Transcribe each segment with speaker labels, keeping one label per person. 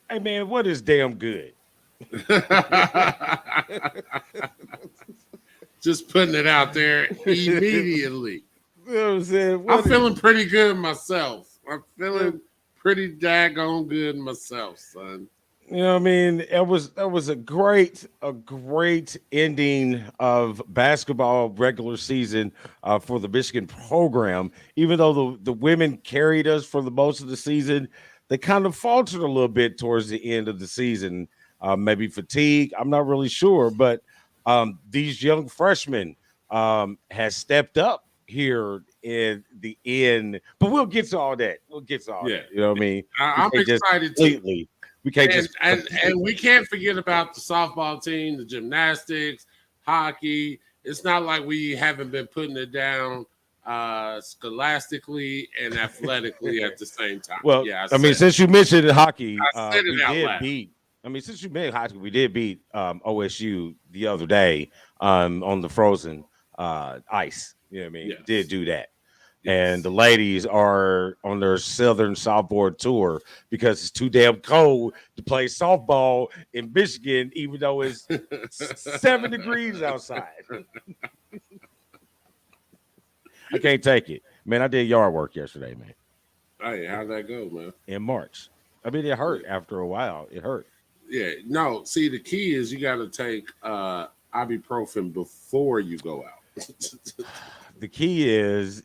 Speaker 1: Hey man, what is damn good?
Speaker 2: Just putting it out there immediately.
Speaker 1: You know what I'm saying?
Speaker 2: I'm feeling pretty good myself. I'm feeling pretty daggone good myself, son.
Speaker 1: You know what I mean? It was a great ending of basketball regular season for the Michigan program. Even though the women carried us for the most of the season, they kind of faltered a little bit towards the end of the season. Maybe fatigue. I'm not really sure, but these young freshmen has stepped up here in the end. But we'll get to all that. We'll get to all that. You know what I mean?
Speaker 2: I'm excited
Speaker 1: completely. We can't
Speaker 2: and we can't forget about the softball team, the gymnastics, hockey. It's not like we haven't been putting it down scholastically and athletically at the same time.
Speaker 1: Well, yeah, I mean, since you mentioned hockey, we did beat. I mean, since you mentioned hockey, we did beat OSU the other day on the frozen ice. You know what I mean? Yes. We did do that. Yes. And the ladies are on their Southern softball tour because it's too damn cold to play softball in Michigan, even though it's 7 degrees outside. I can't take it. Man, I did yard work yesterday, man.
Speaker 2: Hey, how'd that go, man?
Speaker 1: In March. I mean, it hurt after a while. It hurt.
Speaker 2: Yeah. No, see, the key is you got to take ibuprofen before you go out.
Speaker 1: The key is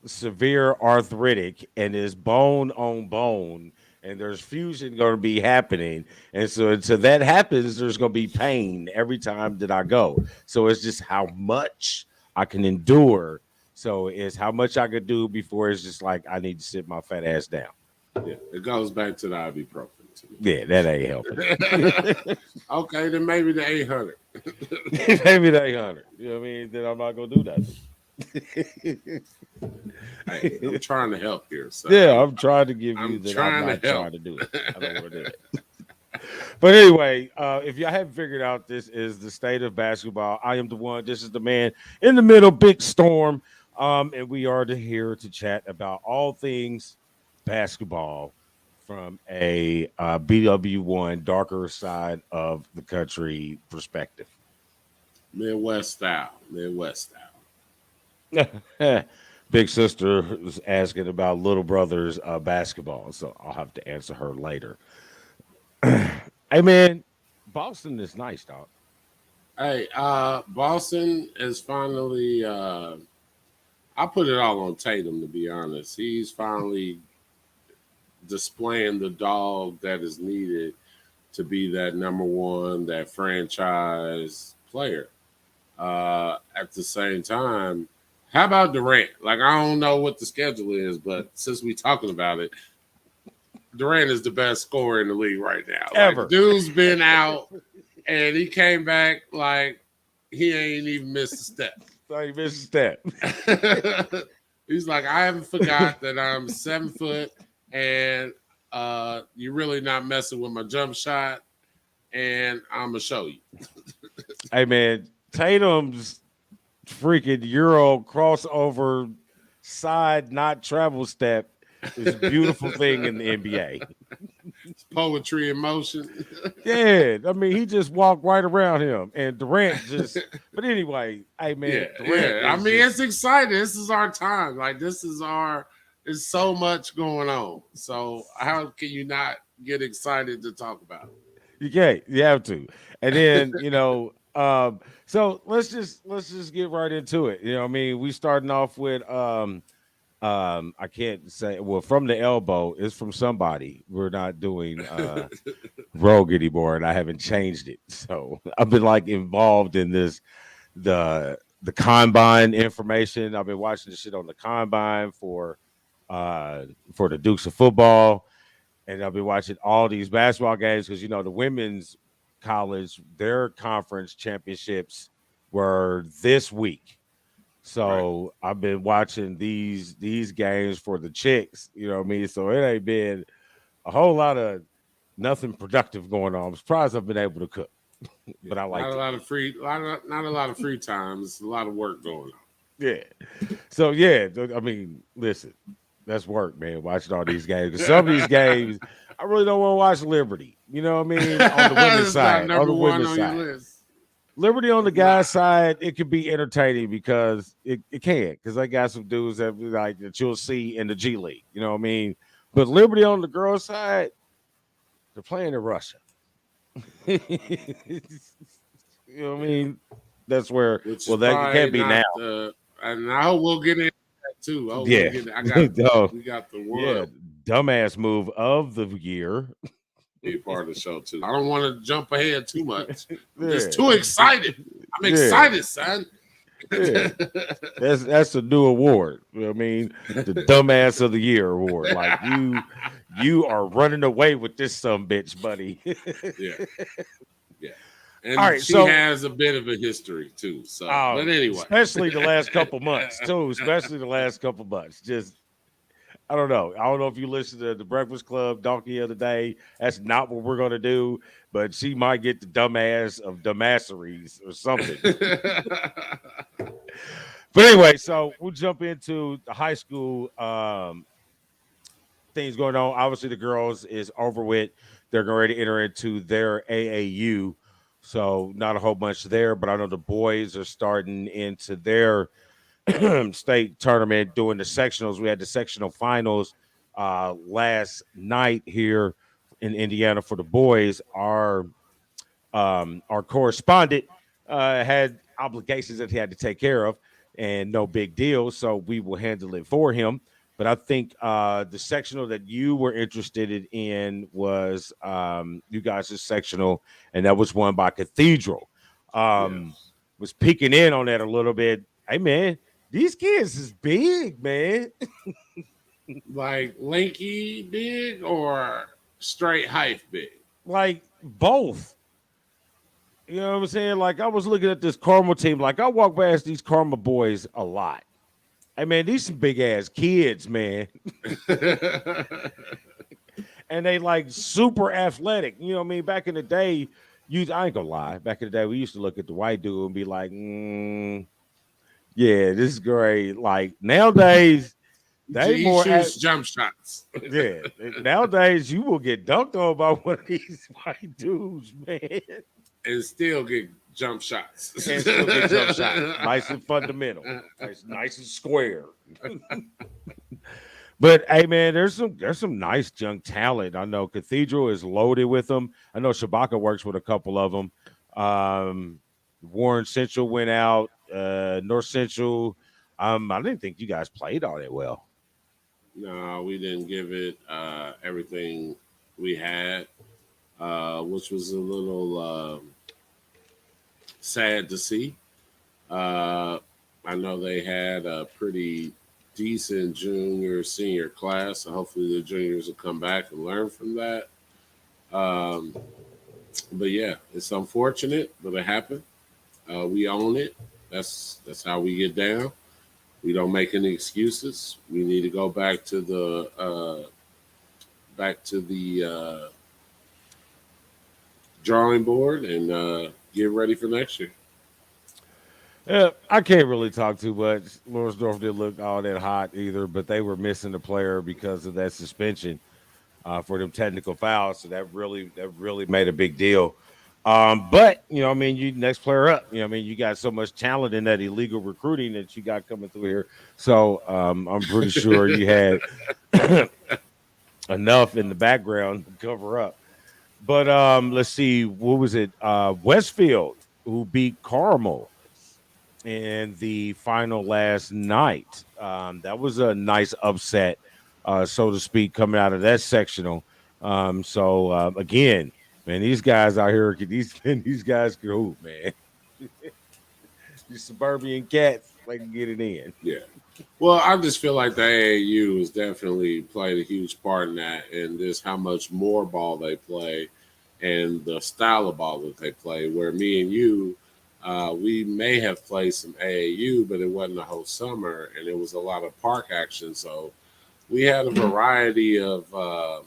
Speaker 1: severe arthritic and is bone on bone, and there's fusion going to be happening. And so until that happens, there's going to be pain every time that I go. So it's just how much I can endure. So it's how much I could do before it's just like I need to sit my fat ass down.
Speaker 2: Yeah, it goes back to the ibuprofen.
Speaker 1: Yeah, that ain't helping.
Speaker 2: Okay, then maybe the 800.
Speaker 1: Maybe the 800. You know what I mean? Then I'm not going to do nothing.
Speaker 2: Hey, I'm trying to help here. So
Speaker 1: yeah, I'm trying to give you that. I'm not trying to do it. I don't want to do it. But anyway, if y'all haven't figured out, this is the state of basketball. I am the one. This is the man in the middle, Big Storm. And we are here to chat about all things basketball from a BW1 darker side of the country perspective.
Speaker 2: Midwest style.
Speaker 1: Big sister was asking about little brother's basketball, so I'll have to answer her later. Hey man, Boston is nice, dog.
Speaker 2: Hey, Boston is finally I put it all on Tatum, to be honest. He's finally displaying the dog that is needed to be that number one, that franchise player. At the same time, how about Durant? Like, I don't know what the schedule is, but since we're talking about it, Durant is the best scorer in the league right now.
Speaker 1: Ever.
Speaker 2: Like, dude's been out, and he came back like he ain't even missed a step.
Speaker 1: So he missed a step.
Speaker 2: He's like, I haven't forgot that I'm 7 foot, and you're really not messing with my jump shot, and I'm going to show you.
Speaker 1: Hey, man, Tatum's freaking Euro crossover side not travel step is a beautiful thing in the NBA.
Speaker 2: It's poetry in motion.
Speaker 1: Yeah, I mean, he just walked right around him, and Durant just. But anyway, hey man, Durant
Speaker 2: I mean, it's exciting. This is our time. Like, this is there's so much going on. So how can you not get excited to talk about it?
Speaker 1: You can't. You have to. And then so let's just get right into it. You know what I mean? We starting off with I can't say, well, from the elbow is from somebody. We're not doing Rogue anymore, and I haven't changed it. So I've been like involved in this, the the combine information. I've been watching the shit on the combine for the Dukes of football, and I've been watching all these basketball games because the women's college, their conference championships were this week.
Speaker 2: Right.
Speaker 1: So I've been watching these games for the chicks, you know what I mean? So it ain't been a whole lot of nothing productive going on. I'm surprised I've been able to cook, but I like
Speaker 2: not a lot of free time. It's a lot of work going on.
Speaker 1: Yeah. So yeah, I mean, listen, that's work, man. Watching all these games. 'Cause some of these games, I really don't want to watch Liberty. You know what I mean? On the women's
Speaker 2: It's not
Speaker 1: side. On
Speaker 2: number
Speaker 1: the
Speaker 2: one
Speaker 1: women's
Speaker 2: on your
Speaker 1: side.
Speaker 2: list.
Speaker 1: Liberty on the guy's side, it could be entertaining because it can. Because I got some dudes that you'll see in the G League. You know what I mean? But Liberty on the girls' side, they're playing in Russia. You know what I mean? That's where that can't be now.
Speaker 2: And I hope we'll get into that too. We got the one.
Speaker 1: Yeah, dumbass move of the year.
Speaker 2: Be a part of the show too. I don't want to jump ahead too much. I'm just too excited. I'm excited, son.
Speaker 1: Yeah. That's a new award. You know what I mean? The dumbass of the year award. Like you are running away with this bitch, buddy.
Speaker 2: Yeah. And she has a bit of a history too. So, but anyway,
Speaker 1: especially the last couple months too. Just I don't know. I don't know if you listen to the Breakfast Club Donkey of the Day. That's not what we're gonna do. But she might get the dumbass of dumbasseries or something. But anyway, so we'll jump into the high school things going on. Obviously, the girls is over with. They're going ready to enter into their AAU. So not a whole bunch there, but I know the boys are starting into their state tournament doing the sectionals. We had the sectional finals last night here in Indiana for the boys. Our correspondent had obligations that he had to take care of, and no big deal. So we will handle it for him. But I think the sectional that you were interested in was you guys' sectional, and that was won by Cathedral. Was peeking in on that a little bit. Hey, man, these kids is big, man.
Speaker 2: Like lanky big or straight height big?
Speaker 1: Like both. You know what I'm saying? Like I was looking at this Carmel team. Like I walk past these Carmel boys a lot. Hey, man, these some big ass kids, man. And they like super athletic. You know what I mean? Back in the day, I ain't gonna lie. Back in the day, we used to look at the white dude and be like, yeah, this is great. Like nowadays, they more
Speaker 2: shoots jump shots.
Speaker 1: Yeah. Nowadays, you will get dunked on by one of these white dudes, man.
Speaker 2: And still get jump shots.
Speaker 1: Nice and fundamental. Nice and square. But hey, man, there's some nice young talent. I know Cathedral is loaded with them. I know Shabaka works with a couple of them. Warren Central went out. North Central. I didn't think you guys played all that well.
Speaker 2: No, we didn't give it everything we had, which was a little sad to see. I know they had a pretty decent senior class, so hopefully the juniors will come back and learn from that. But yeah, it's unfortunate, but it happened. We own it. That's how we get down. We don't make any excuses. We need to go back to the drawing board and get ready for next year.
Speaker 1: I can't really talk too much. Lawrencedorf didn't look all that hot either, but they were missing a player because of that suspension for them technical fouls. So that really made a big deal. But you next player up. You got so much talent in that illegal recruiting that you got coming through here. So I'm pretty sure you had enough in the background to cover up. But let's see, what was it? Westfield, who beat Carmel in the final last night. That was a nice upset, so to speak, coming out of that sectional. Again, man, these guys out here, these guys can hoop, man. These suburban cats, they can get it in.
Speaker 2: Yeah. Well, I just feel like the AAU has definitely played a huge part in that, and just how much more ball they play, and the style of ball that they play. Where me and you, we may have played some AAU, but it wasn't a whole summer, and it was a lot of park action. So we had a variety of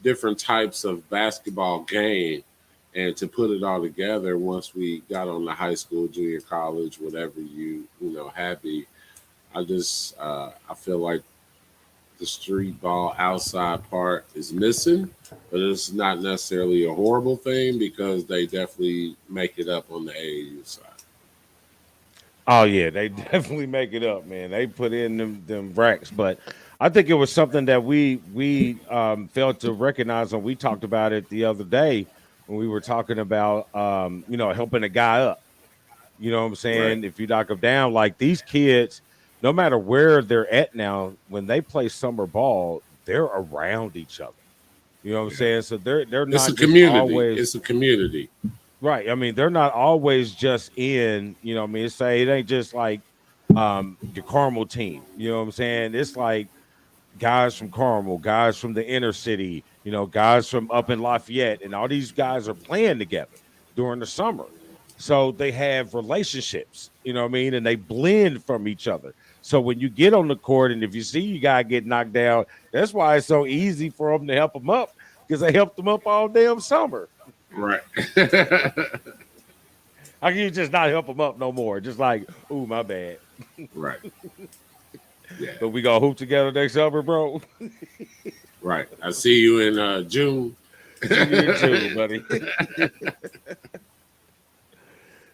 Speaker 2: different types of basketball game, and to put it all together once we got on the high school, junior college, whatever happy. I feel like the street ball outside part is missing, but it's not necessarily a horrible thing because they definitely make it up on the AAU side.
Speaker 1: Oh yeah, they definitely make it up, man. They put in them racks, but I think it was something that we failed to recognize, and we talked about it the other day when we were talking about helping a guy up. You know what I'm
Speaker 2: Right.
Speaker 1: saying? If you knock them down, like these kids, no matter where they're at now, when they play summer ball, they're around each other. You know what I'm
Speaker 2: Yeah.
Speaker 1: saying? So they're
Speaker 2: It's
Speaker 1: not
Speaker 2: a
Speaker 1: just
Speaker 2: community.
Speaker 1: always
Speaker 2: It's a community.
Speaker 1: right. I mean, they're not always just in, what I mean, say it ain't just like your Carmel team. You know what I'm saying? It's like guys from Carmel, guys from the inner city, guys from up in Lafayette, and all these guys are playing together during the summer. So they have relationships, you know what I mean? And they blend from each other. So when you get on the court and if you see you guy get knocked down, that's why it's so easy for them to help them up because they helped them up all damn summer.
Speaker 2: Right.
Speaker 1: How can you just not help them up no more? Just like, ooh, my bad.
Speaker 2: Right. Yeah.
Speaker 1: But we gonna hoop together next summer, bro.
Speaker 2: Right. I see you in June.
Speaker 1: See you in June, buddy.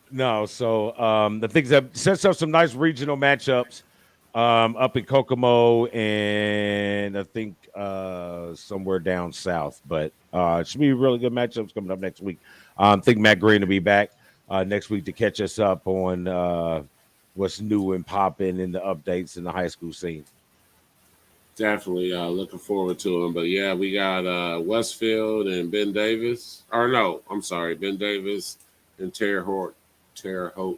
Speaker 1: No, so the things that sets up some nice regional matchups up in Kokomo and I think somewhere down south. But it should be really good matchups coming up next week. I think Matt Green will be back next week to catch us up on what's new and popping in the updates in the high school scene.
Speaker 2: Definitely looking forward to them. But yeah, we got Westfield and Ben Davis. Or no, I'm sorry, Ben Davis and Terre Haute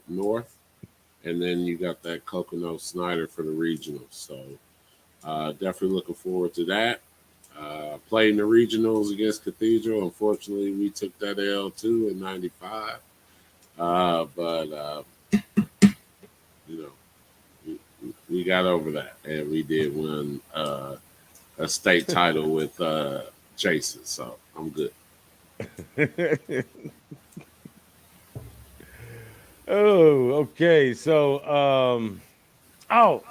Speaker 2: North. And then you got that Coconut Snyder for the regionals. So definitely looking forward to that. Playing the regionals against Cathedral. Unfortunately, we took that L too in '95. But you know, we got over that, and we did win a state title with Jason. So I'm good.
Speaker 1: Oh, okay. So,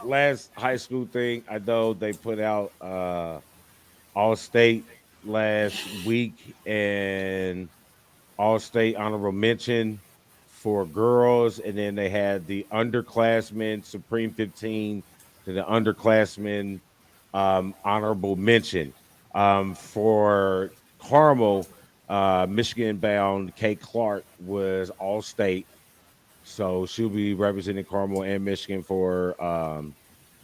Speaker 1: last high school thing. I know they put out All State last week and All State honorable mention for girls, and then they had the underclassmen Supreme 15 to the underclassmen honorable mention for Carmel. Michigan bound Kate Clark was All State, so she'll be representing Carmel and Michigan for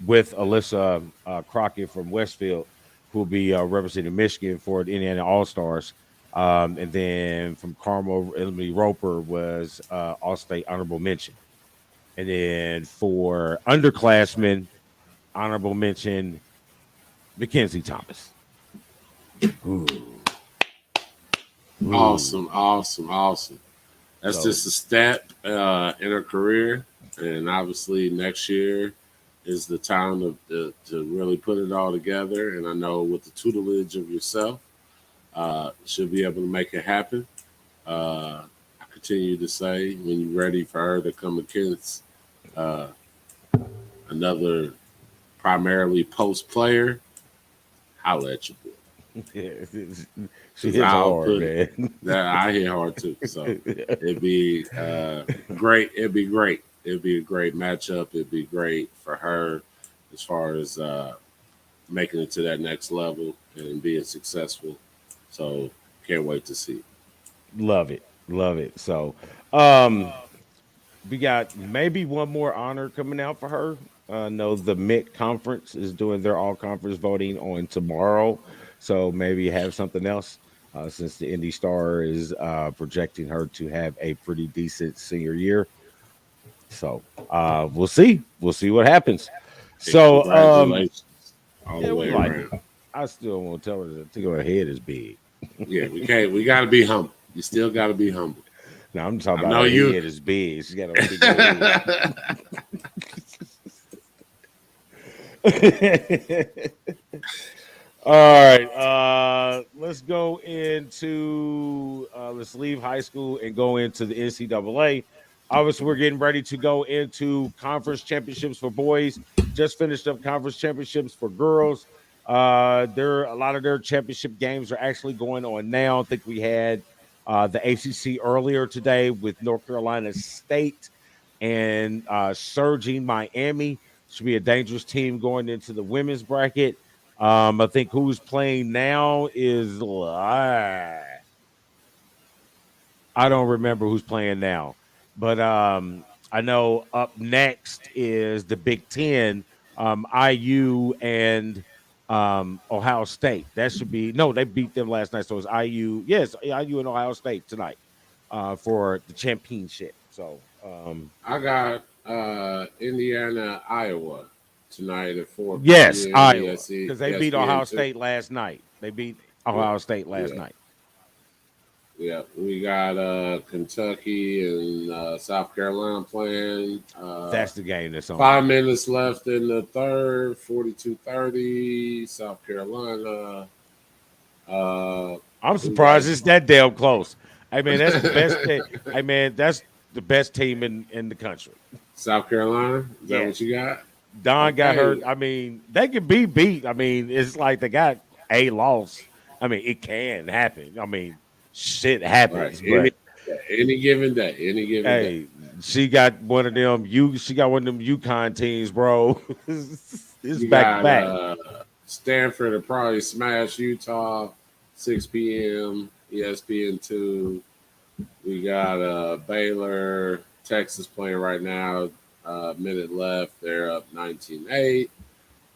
Speaker 1: with Alyssa Crockett from Westfield, who'll be representing Michigan for the Indiana All Stars. And then from Carmel, Emily Roper was All State honorable mention. And then for underclassmen, honorable mention Mackenzie Thomas. Ooh, ooh.
Speaker 2: Awesome, awesome, awesome. That's
Speaker 1: So
Speaker 2: just a step in her career, and obviously next year is the time to really put it all together. And I know with the tutelage of yourself, she'll be able to make it happen. I continue to say when you're ready for her to come against uh, another primarily post player, holla at your boy.
Speaker 1: yeah, she
Speaker 2: Because
Speaker 1: hits
Speaker 2: I'll
Speaker 1: hard,
Speaker 2: put it
Speaker 1: man.
Speaker 2: that I hit hard too. So it'd be great. It'd be great. It'd be a great matchup. It'd be great for her as far as making it to that next level and being successful. So can't wait to see.
Speaker 1: Love it. Love it. So um we got maybe one more honor coming out for her. No, the Mick Conference is doing their all conference voting on tomorrow. So maybe have something else since the Indy Star is projecting her to have a pretty decent senior year. So we'll see. We'll see what happens.
Speaker 2: And
Speaker 1: So
Speaker 2: congratulations all
Speaker 1: yeah,
Speaker 2: the
Speaker 1: we
Speaker 2: way
Speaker 1: like it.
Speaker 2: around.
Speaker 1: I still won't tell her that her head is big.
Speaker 2: Yeah, we can't. We got to be humble. You still got to be humble.
Speaker 1: Now I'm talking
Speaker 2: I
Speaker 1: about
Speaker 2: know
Speaker 1: her
Speaker 2: you.
Speaker 1: head is big. She's got a big old head. All right. Let's go into let's leave high school and go into the NCAA. Obviously, we're getting ready to go into conference championships for boys. Just finished up conference championships for girls. There a lot of their championship games are actually going on now. I think we had the ACC earlier today with North Carolina State and surging Miami. Should be a dangerous team going into the women's bracket. I think who's playing now is I don't remember who's playing now, but I know up next is the Big Ten, IU and Ohio State. That should be no, they beat them last night, so it's IU. Yes, IU and Ohio State tonight for the championship. So
Speaker 2: I got Indiana, Iowa tonight at 4
Speaker 1: yes,
Speaker 2: p.m.
Speaker 1: Iowa
Speaker 2: ESC,
Speaker 1: because they beat
Speaker 2: ESPN
Speaker 1: Ohio
Speaker 2: two.
Speaker 1: State last night. They beat
Speaker 2: Yeah,
Speaker 1: Ohio State last
Speaker 2: yeah,
Speaker 1: night.
Speaker 2: yeah. We got Kentucky and South Carolina playing.
Speaker 1: That's the game that's on.
Speaker 2: 5 minutes left in the third. 42-30. South Carolina.
Speaker 1: I'm
Speaker 2: Who
Speaker 1: surprised
Speaker 2: got
Speaker 1: it's that damn close. I mean, that's the best. I mean, that's the best team in the country.
Speaker 2: South Carolina? Is that what
Speaker 1: Yes,
Speaker 2: you got?
Speaker 1: Don got hurt.
Speaker 2: Okay.
Speaker 1: I mean, they can be beat. I mean, it's like they got a loss. I mean, it can happen. I mean, shit
Speaker 2: Right.
Speaker 1: happens. But
Speaker 2: Any given day. Any given day.
Speaker 1: hey, she got one of them. She got one of them UConn teams, bro. It's
Speaker 2: You
Speaker 1: back to
Speaker 2: got
Speaker 1: back.
Speaker 2: Stanford will probably smash Utah, 6 p.m. ESPN two. We got Baylor, Texas playing right now. Minute left. They're up 19-8.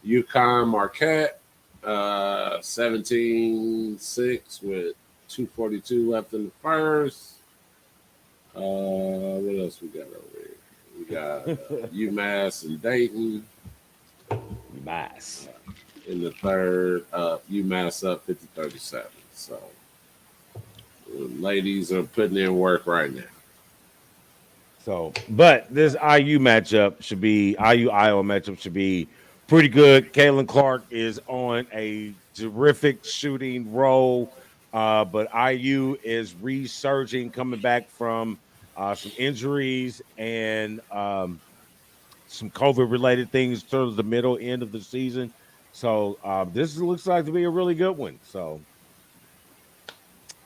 Speaker 2: UConn Marquette, 17-6 with 2:42 left in the first. What else we got over here? We got UMass and Dayton
Speaker 1: Nice.
Speaker 2: in the third. UMass up 50-37. So, ladies are putting in work right now.
Speaker 1: So, but this IU Iowa matchup should be pretty good. Caitlin Clark is on a terrific shooting roll, but IU is resurging, coming back from some injuries and some COVID related things towards the middle end of the season. So, this looks like to be a really good one. So,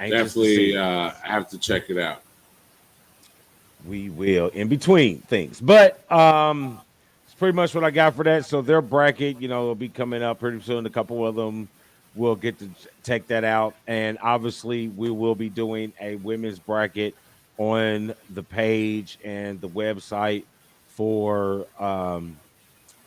Speaker 1: anxious to see
Speaker 2: Definitely
Speaker 1: it.
Speaker 2: have to check it out.
Speaker 1: We will in between things. But it's pretty much what I got for that. So their bracket, will be coming up pretty soon. A couple of them will get to take that out. And obviously we will be doing a women's bracket on the page and the website for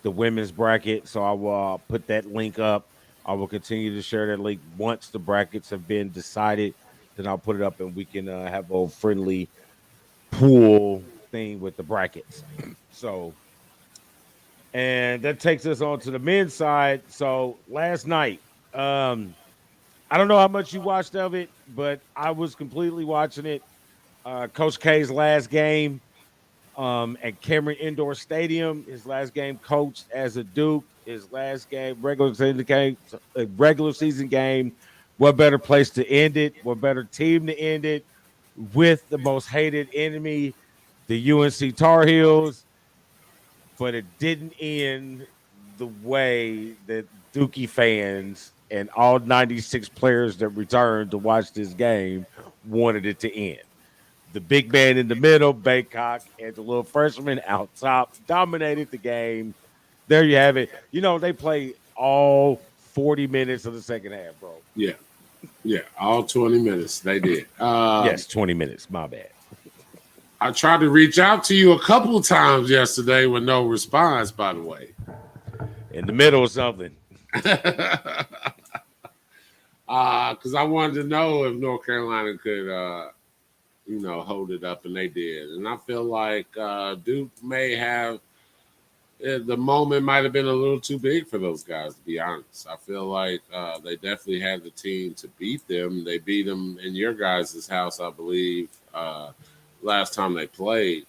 Speaker 1: the women's bracket. So I will put that link up. I will continue to share that link once the brackets have been decided. Then I'll put it up and we can have a friendly pool thing with the brackets. So, and that takes us on to the men's side. So last night, I don't know how much you watched of it, but I was completely watching it. Coach K's last game at Cameron Indoor Stadium. His last game coached as a Duke. His last game, regular season game. What better place to end it? What better team to end it with the most hated enemy, the UNC Tar Heels? But it didn't end the way that Dookie fans and all 96 players that returned to watch this game wanted it to end. The big man in the middle, Baycock, and the little freshman out top dominated the game. There you have it. They play all 40 minutes of the second half, bro.
Speaker 2: Yeah, yeah, all 20 minutes they did.
Speaker 1: Yes, 20 minutes. My bad.
Speaker 2: I tried to reach out to you a couple of times yesterday with no response, by the way.
Speaker 1: In the middle of something.
Speaker 2: Because I wanted to know if North Carolina could hold it up, and they did. And I feel like Duke may have the moment might have been a little too big for those guys, to be honest. I feel like they definitely had the team to beat them. They beat them in your guys' house, I believe, last time they played.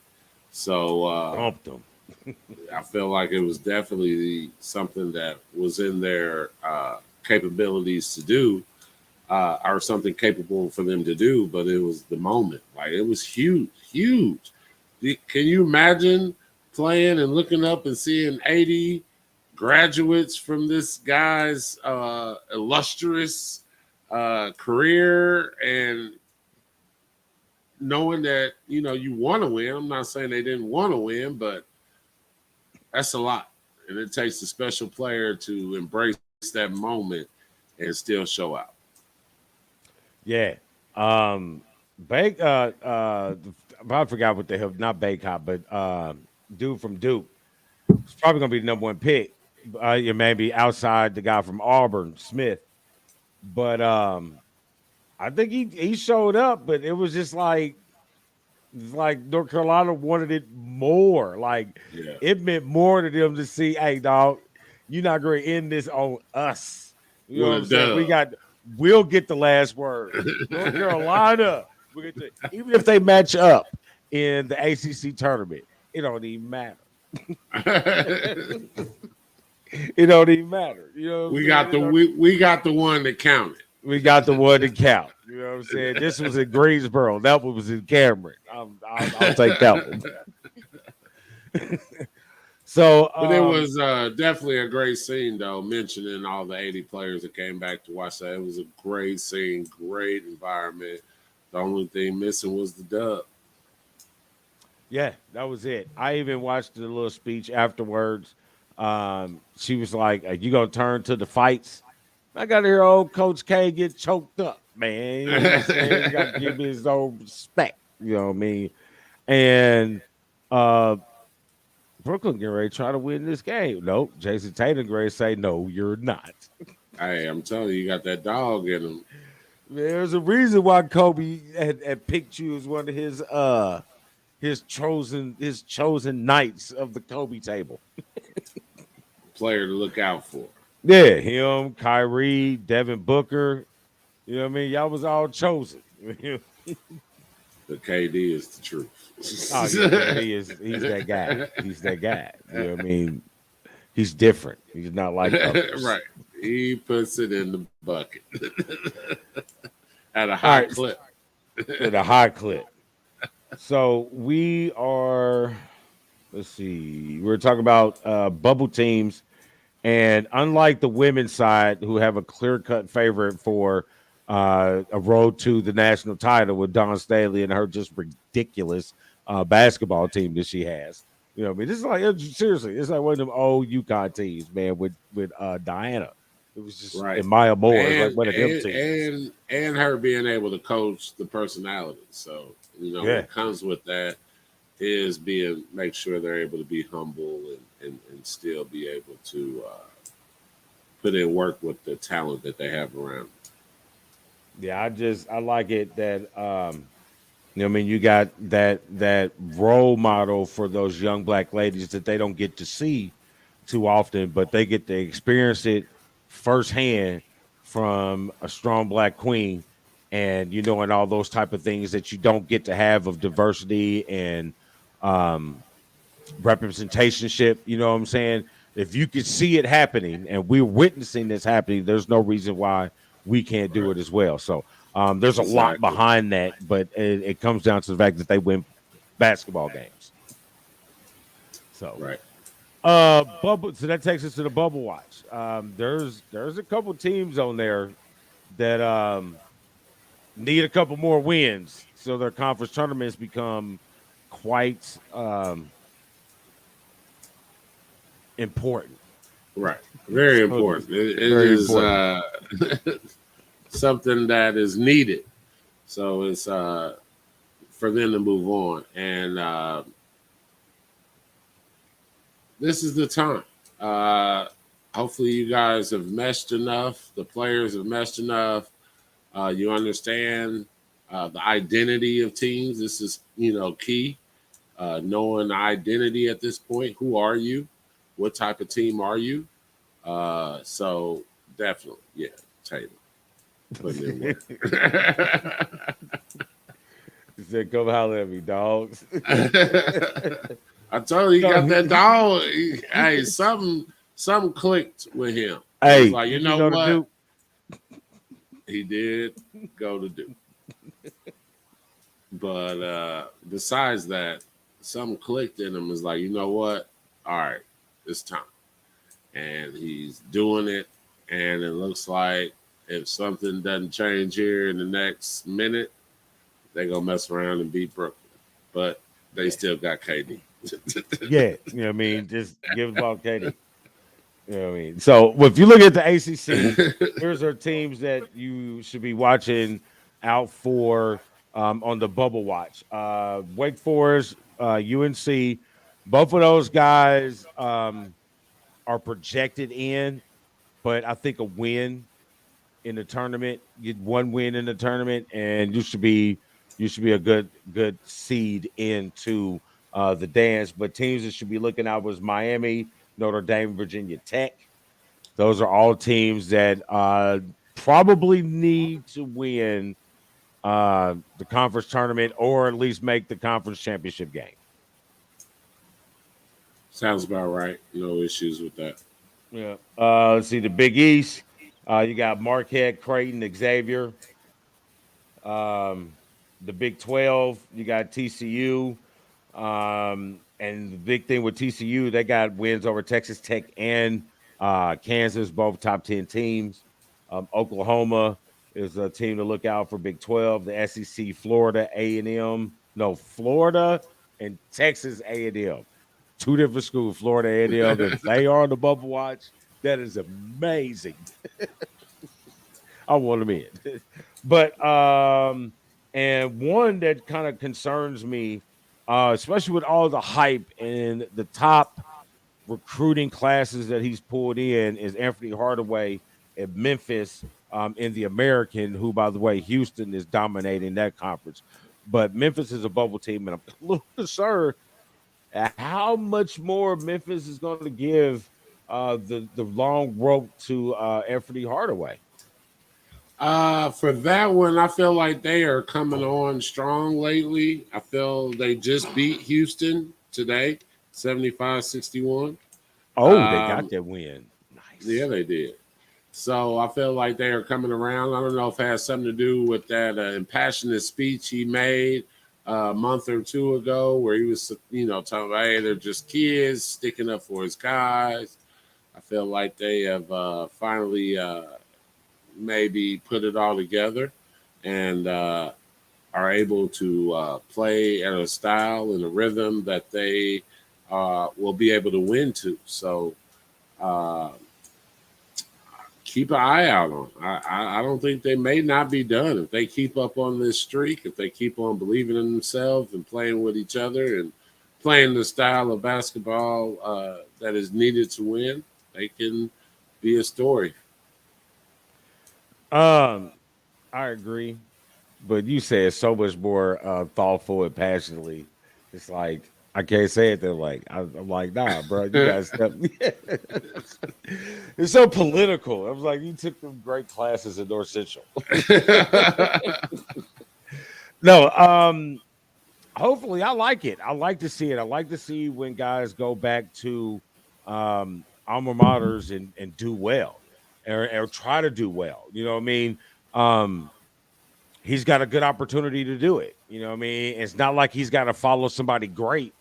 Speaker 2: So
Speaker 1: Bumped them.
Speaker 2: I feel like it was definitely something that was in their capabilities to do, or something capable for them to do, but it was the moment. Like, it was huge, huge. Can you imagine playing and looking up and seeing 80 graduates from this guy's illustrious career, and knowing that you want to win? I'm not saying they didn't want to win, but that's a lot, and it takes a special player to embrace that moment and still show out.
Speaker 1: Yeah. Bake I forgot what the hell, not Baycott, but dude from Duke. It's probably gonna be the number one pick. Yeah, maybe outside the guy from Auburn, Smith. But I think he showed up, but it was just like North Carolina wanted it more. Like,
Speaker 2: Yeah.
Speaker 1: it meant more to them to see, hey, dog, you're not going to end this on us. You know
Speaker 2: With
Speaker 1: what
Speaker 2: a
Speaker 1: I'm saying?
Speaker 2: dub.
Speaker 1: We'll get the last word. North Carolina, even if they match up in the ACC tournament, it don't even matter. It don't even matter. You know what I'm
Speaker 2: we
Speaker 1: saying?
Speaker 2: got the we got the one that counted.
Speaker 1: We got the one to count. You know what I'm saying? This was in Greensboro. That one was in Cameron. I'll take that one. So,
Speaker 2: But it was definitely a great scene, though, mentioning all the 80 players that came back to watch that. It was a great scene, great environment. The only thing missing was the dub.
Speaker 1: yeah, that was it. I even watched the little speech afterwards. She was like, "Are you gonna turn to the fights?" I got to hear old Coach K get choked up, man. You know what I'm saying? You got to give me his own respect. You know what I mean? And uh, Brooklyn getting ready to try to win this game. Nope. Jason Tatum ready to say, "No, you're not."
Speaker 2: Hey, I'm telling you, you got that dog in him.
Speaker 1: There's a reason why Kobe had picked you as one of his chosen knights of the Kobe table.
Speaker 2: Player to look out for.
Speaker 1: Yeah, him, Kyrie, Devin Booker. You know what I mean? Y'all was all chosen.
Speaker 2: The KD is the
Speaker 1: Oh yeah,
Speaker 2: truth.
Speaker 1: he's that guy. He's that guy. You know what I mean? He's different. He's not like others.
Speaker 2: Right. He puts it in the bucket at a
Speaker 1: All
Speaker 2: high
Speaker 1: right,
Speaker 2: clip.
Speaker 1: at a high clip. So we are. Let's see. We're talking about bubble teams, and unlike the women's side, who have a clear cut favorite for a road to the national title with Dawn Staley and her just ridiculous basketball team that she has. You know, what I mean, this is like, seriously, it's like one of them old UConn teams, man, with Diana. It was just,
Speaker 2: Right.
Speaker 1: and Maya Moore is like
Speaker 2: And
Speaker 1: one of them
Speaker 2: and
Speaker 1: teams.
Speaker 2: and her being able to coach the personality. So,
Speaker 1: Yeah,
Speaker 2: what comes with that is being make sure they're able to be humble and still be able to put in work with the talent that they have around.
Speaker 1: yeah. I like it that you know, what I mean, you got that role model for those young black ladies that they don't get to see too often, but they get to experience it firsthand from a strong black queen, and and all those type of things that you don't get to have of diversity and um, representationship. You know what I'm saying? If you could see it happening, and we're witnessing this happening, there's no reason why we can't do
Speaker 2: Right.
Speaker 1: it as well. So there's a lot
Speaker 2: Exactly.
Speaker 1: behind that, but it comes down to the fact that they win basketball games. So
Speaker 2: Right.
Speaker 1: bubble. So that takes us to the bubble watch. There's a couple teams on there that need a couple more wins, so their conference tournaments become quite important.
Speaker 2: Right. Very
Speaker 1: So
Speaker 2: important. It
Speaker 1: very
Speaker 2: is
Speaker 1: important.
Speaker 2: something that is needed. So it's for them to move on. And this is the time. Hopefully, you guys have meshed enough. The players have meshed enough. You understand the identity of teams. This is key. Knowing the identity at this point. Who are you? What type of team are you? So definitely, yeah, Tatum putting in work.
Speaker 1: He said, "Come holler at me, dogs."
Speaker 2: I told you, he got
Speaker 1: No,
Speaker 2: that dog. Hey, something clicked with him. It was
Speaker 1: hey,
Speaker 2: like, you
Speaker 1: did you
Speaker 2: know
Speaker 1: know the
Speaker 2: what?
Speaker 1: Duke?
Speaker 2: He did go to do. But besides that, something clicked in him. Is like, you know what? All right, it's time. And he's doing it. And it looks like if something doesn't change here in the next minute, they're going to mess around and beat Brooklyn. But they still got KD.
Speaker 1: Yeah, you know what I mean. Just give the ball, Katie. You know what I mean. So if you look at the ACC, here's our teams that you should be watching out for on the bubble watch. Wake Forest, UNC, both of those guys are projected in, but I think a win in the tournament, get one win in the tournament, and you should be a good seed into the dance. But teams that should be looking out was Miami, Notre Dame, Virginia Tech. Those are all teams that probably need to win the conference tournament or at least make the conference championship game.
Speaker 2: Sounds about right. No issues with that.
Speaker 1: Yeah. Let's see the Big East. You got Marquette, Creighton, Xavier. The Big 12, you got TCU. And the big thing with TCU, they got wins over Texas Tech and Kansas, both top 10 teams. Oklahoma is a team to look out for Big 12. The SEC, Florida, A&M. No, Florida and Texas A&M. Two different schools, Florida A&M. If they are on the bubble watch, that is amazing. I want them in. But and one that kind of concerns me, especially with all the hype and the top recruiting classes that he's pulled in, is Anthony Hardaway at Memphis in the American, who, by the way, Houston is dominating that conference. But Memphis is a bubble team, and I'm a little concerned at how much more Memphis is going to give the long rope to Anthony Hardaway.
Speaker 2: For that one, I feel like they are coming on strong lately. I feel they just beat Houston today, 75-61.
Speaker 1: Oh, they got that win.
Speaker 2: Yeah,
Speaker 1: Nice.
Speaker 2: they did. So I feel like they are coming around. I don't know if it has something to do with that impassioned speech he made a month or two ago, where he was, talking about, hey, they're just kids sticking up for his guys. I feel like they have finally maybe put it all together and are able to play at a style and a rhythm that they will be able to win to. So uh, keep an eye out on. I don't think they may not be done if they keep up on this streak, if they keep on believing in themselves and playing with each other and playing the style of basketball that is needed to win. They can be a story.
Speaker 1: Um, I agree, but you said so much more thoughtful and passionately. It's like I can't say it. They're like I'm like, nah, bro, you guys step. It's so political. I was like, you took them great classes at North Central. No, hopefully I like it. I like to see it. I like to see when guys go back to alma maters and do well or try to do well. You know what I mean? Um, he's got a good opportunity to do it. You know what I mean? It's not like he's got to follow somebody great.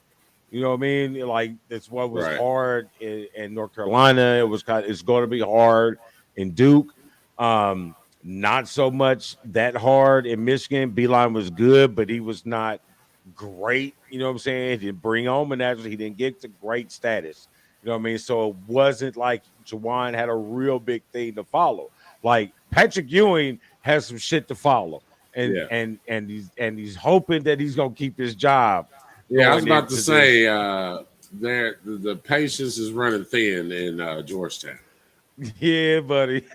Speaker 1: You know what I mean? Like that's what was
Speaker 2: Right.
Speaker 1: hard in North Carolina. It's going to be hard in Duke. Not so much that hard in Michigan. Beeline was good, but he was not great. You know what I'm saying? He didn't bring home and actually he didn't get to great status. You know what I mean? So it wasn't like Jawan had a real big thing to follow. Like Patrick Ewing has some shit to follow. And
Speaker 2: Yeah.
Speaker 1: and he's hoping that he's gonna keep his job
Speaker 2: Yeah, I was
Speaker 1: going
Speaker 2: about to
Speaker 1: into this.
Speaker 2: say the patience is running thin in Georgetown.
Speaker 1: Yeah, buddy.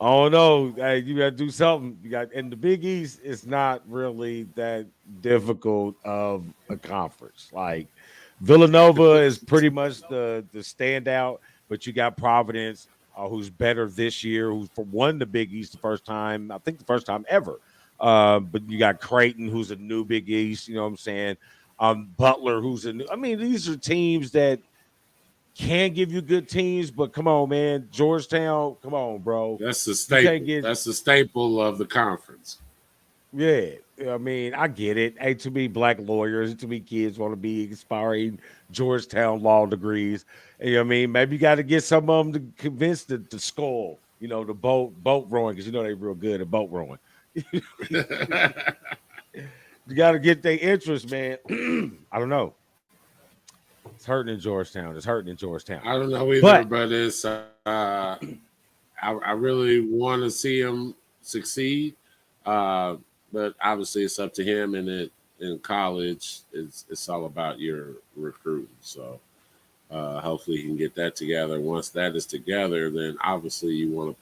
Speaker 1: I don't know. Hey, you got to do something. You got, and the Big East is not really that difficult of a conference. Like Villanova is pretty much the standout, but you got Providence, who's better this year, who's won the Big East the first time. I think the first time ever. But you got Creighton, who's a new Big East. You know what I'm saying? Butler, who's a new. I mean, these are teams that can give you good teams, but come on, man. Georgetown, come on, bro.
Speaker 2: That's the
Speaker 1: You can't
Speaker 2: staple.
Speaker 1: get,
Speaker 2: That's the staple of the conference.
Speaker 1: yeah. I mean, I get it. Hey, too many black lawyers, too many kids want to be expiring Georgetown law degrees. And, you know what I mean? Maybe you got to get some of them to convince the skull, the boat rowing, because they're real good at boat rowing. You got to get their interest, man. I don't know. It's hurting in Georgetown. It's hurting in Georgetown.
Speaker 2: I don't know either,
Speaker 1: But
Speaker 2: but it's I really want to see him succeed, uh, but obviously it's up to him. And in college, it's all about your recruiting. So hopefully he can get that together. Once that is together, then obviously you want to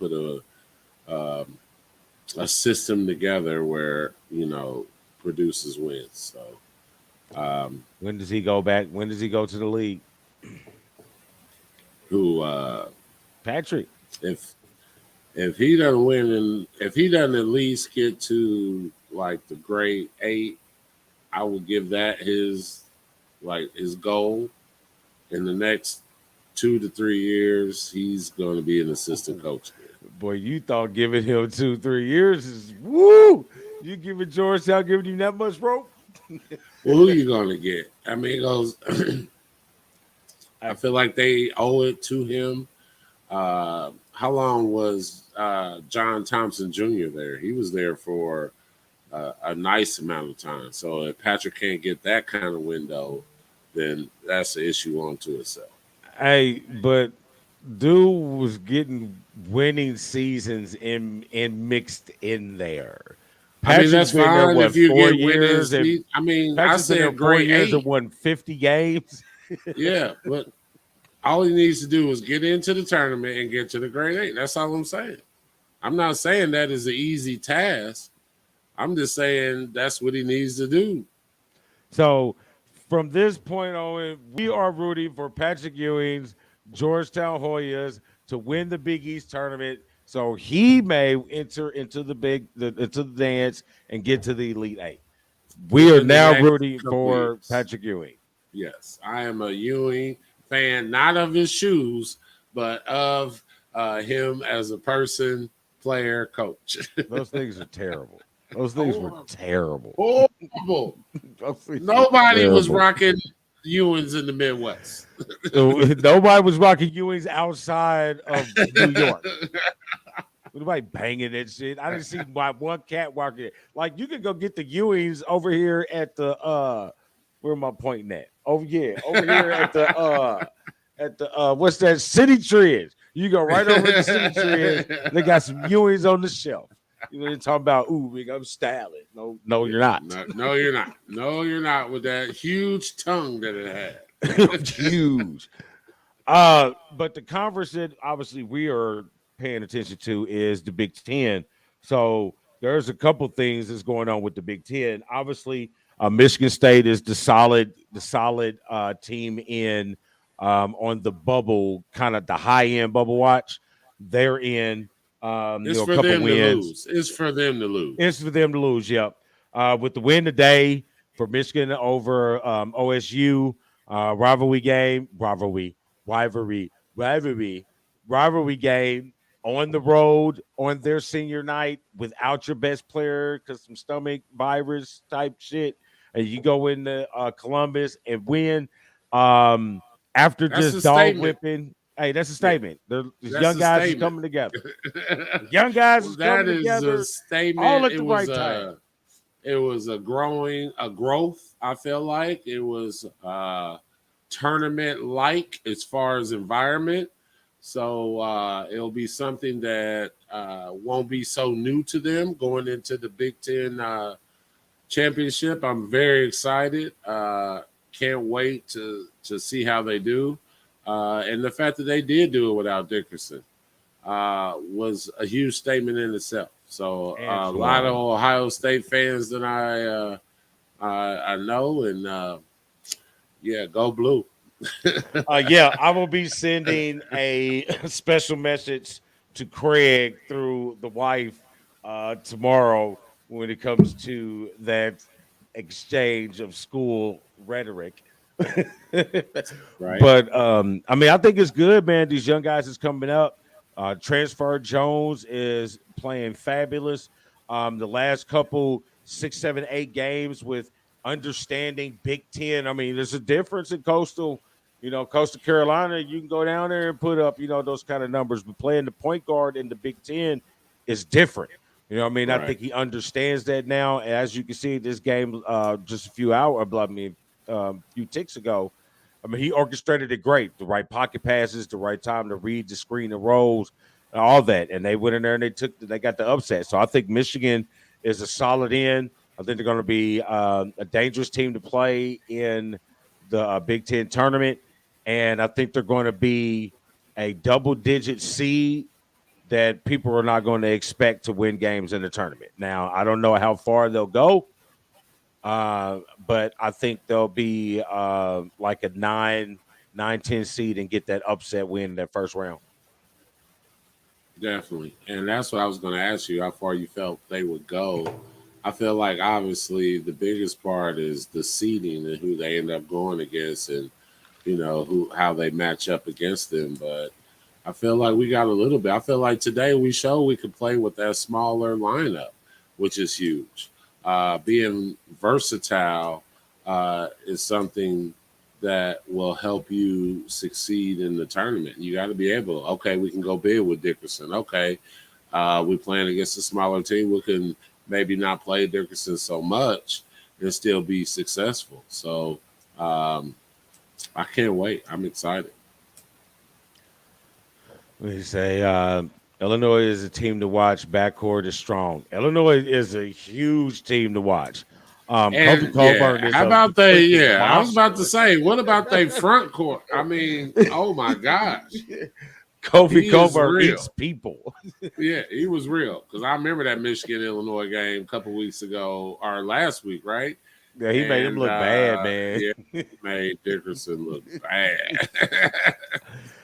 Speaker 2: put a system together where produces wins. So
Speaker 1: when does he go back? When does he go to the league?
Speaker 2: who
Speaker 1: Patrick.
Speaker 2: if he doesn't win, and if he doesn't at least get to like the grade 8, I would give that his goal. In the next 2 to 3 years, he's going to be an assistant coach there.
Speaker 1: Boy, you thought giving him 2-3 years is woo. You giving Georgetown giving him that much rope?
Speaker 2: Well, who are you going to get? I mean, it goes. I feel like they owe it to him. How long was John Thompson Jr. there? He was there for a nice amount of time. So if Patrick can't get that kind of window, then that's an issue onto itself.
Speaker 1: Hey, but dude was getting winning seasons in mixed in there.
Speaker 2: I mean,
Speaker 1: Patrick's
Speaker 2: that's
Speaker 1: been there
Speaker 2: fine if
Speaker 1: what
Speaker 2: you
Speaker 1: 4 years, and
Speaker 2: I mean, I
Speaker 1: Patrick's been there
Speaker 2: said
Speaker 1: four
Speaker 2: grade
Speaker 1: years and
Speaker 2: 8.
Speaker 1: won 50 games.
Speaker 2: Yeah, but all he needs to do is get into the tournament and get to the grade 8. That's all I'm saying. I'm not saying that is an easy task. I'm just saying that's what he needs to do.
Speaker 1: So from this point on, we are rooting for Patrick Ewing's Georgetown Hoyas to win the Big East tournament, so he may enter into into the dance and get to the Elite Eight. We are
Speaker 2: Within the
Speaker 1: now
Speaker 2: next
Speaker 1: rooting
Speaker 2: couple
Speaker 1: for
Speaker 2: years.
Speaker 1: Patrick Ewing.
Speaker 2: Yes, I am a Ewing fan, not of his shoes, but of him as a person, player, coach.
Speaker 1: Those things are terrible. Those things were terrible.
Speaker 2: Horrible.
Speaker 1: Those things were
Speaker 2: Nobody was
Speaker 1: terrible.
Speaker 2: rocking Ewings in the Midwest.
Speaker 1: Nobody was rocking Ewings outside of New York. Nobody banging that shit. I didn't see one cat walking it. Like you could go get the Ewings over here at the where am I pointing at? Over here at the what's that? City Trends. You go right over to City Trends. They got some Ewings on the shelf. They're talking about, ooh, big, I'm styling. No, you're not.
Speaker 2: No, you're not. No, you're not with that huge tongue that it had.
Speaker 1: Huge. But the conference that obviously we are paying attention to is the Big Ten. So there's a couple things that's going on with the Big Ten. Obviously, Michigan State is the solid team in on the bubble, kind of the high end bubble watch. They're in
Speaker 2: It's
Speaker 1: a
Speaker 2: for
Speaker 1: couple
Speaker 2: them
Speaker 1: wins.
Speaker 2: to lose. It's for them to lose.
Speaker 1: It's for them to lose. Yep. With the win today for Michigan over OSU, rivalry game, rivalry game on the road on their senior night without your best player because some stomach virus type shit, and you go into Columbus and win after
Speaker 2: That's
Speaker 1: just
Speaker 2: a
Speaker 1: dog
Speaker 2: statement.
Speaker 1: whipping. Hey, that's a
Speaker 2: Yeah,
Speaker 1: statement. These
Speaker 2: that's
Speaker 1: young
Speaker 2: a
Speaker 1: guys is
Speaker 2: statement.
Speaker 1: coming together. The young guys
Speaker 2: Well,
Speaker 1: is
Speaker 2: that
Speaker 1: coming
Speaker 2: is a
Speaker 1: together all
Speaker 2: statement.
Speaker 1: at the right time.
Speaker 2: It was a growth. I feel like it was tournament like as far as environment. So it'll be something that won't be so new to them going into the Big Ten championship. I'm very excited. Can't wait to see how they do. And the fact that they did do it without Dickerson. was a huge statement in itself. So a
Speaker 1: Absolutely.
Speaker 2: lot of Ohio State fans that I know, and yeah, go blue.
Speaker 1: Yeah, I will be sending a special message to Craig through the wife tomorrow when it comes to that exchange of school rhetoric.
Speaker 2: Right,
Speaker 1: But I mean, I think it's good, man. These young guys is coming up. Transfer Jones is playing fabulous. The last couple 6, 7, 8 games with understanding Big Ten. I mean, there's a difference in coastal. Coastal Carolina, you can go down there and put up, those kind of numbers. But playing the point guard in the Big Ten is different. I mean, I
Speaker 2: right.
Speaker 1: think he understands that now. As you can see, this game just a few hours, I mean, few ticks ago. I mean, he orchestrated it great. The right pocket passes, the right time to read the screen and rolls, and all that. And they went in there and they got the upset. So I think Michigan is a solid end. I think they're going to be a dangerous team to play in the Big Ten tournament. And I think they're going to be a double-digit seed that people are not going to expect to win games in the tournament. Now, I don't know how far they'll go, but I think they'll be like a 9, 9, 10 seed and get that upset win in that first round.
Speaker 2: Definitely. And that's what I was going to ask you, how far you felt they would go. I feel like obviously the biggest part is the seeding and who they end up going against, and how they match up against them. But I feel like we got a little bit. I feel like today we showed we could play with that smaller lineup, which is huge. Being versatile is something that will help you succeed in the tournament. You got to be able, okay, we can go big with Dickerson. Okay, we're playing against a smaller team. We can maybe not play Dickerson so much and still be successful. So I can't wait. I'm excited.
Speaker 1: We say Illinois is a team to watch. Backcourt is strong. Illinois is a huge team to watch. Kofi
Speaker 2: And
Speaker 1: Coburn is
Speaker 2: how
Speaker 1: a
Speaker 2: about
Speaker 1: freaking
Speaker 2: I was about to
Speaker 1: monster.
Speaker 2: say, what about they front court? I mean, oh my gosh.
Speaker 1: Kofi
Speaker 2: He is
Speaker 1: Coburn
Speaker 2: real.
Speaker 1: eats people.
Speaker 2: Yeah, he was real. Because I remember that Michigan Illinois game a couple weeks ago, or last week, right?
Speaker 1: Yeah, he made him look bad, man.
Speaker 2: Yeah, he made Dickerson look bad.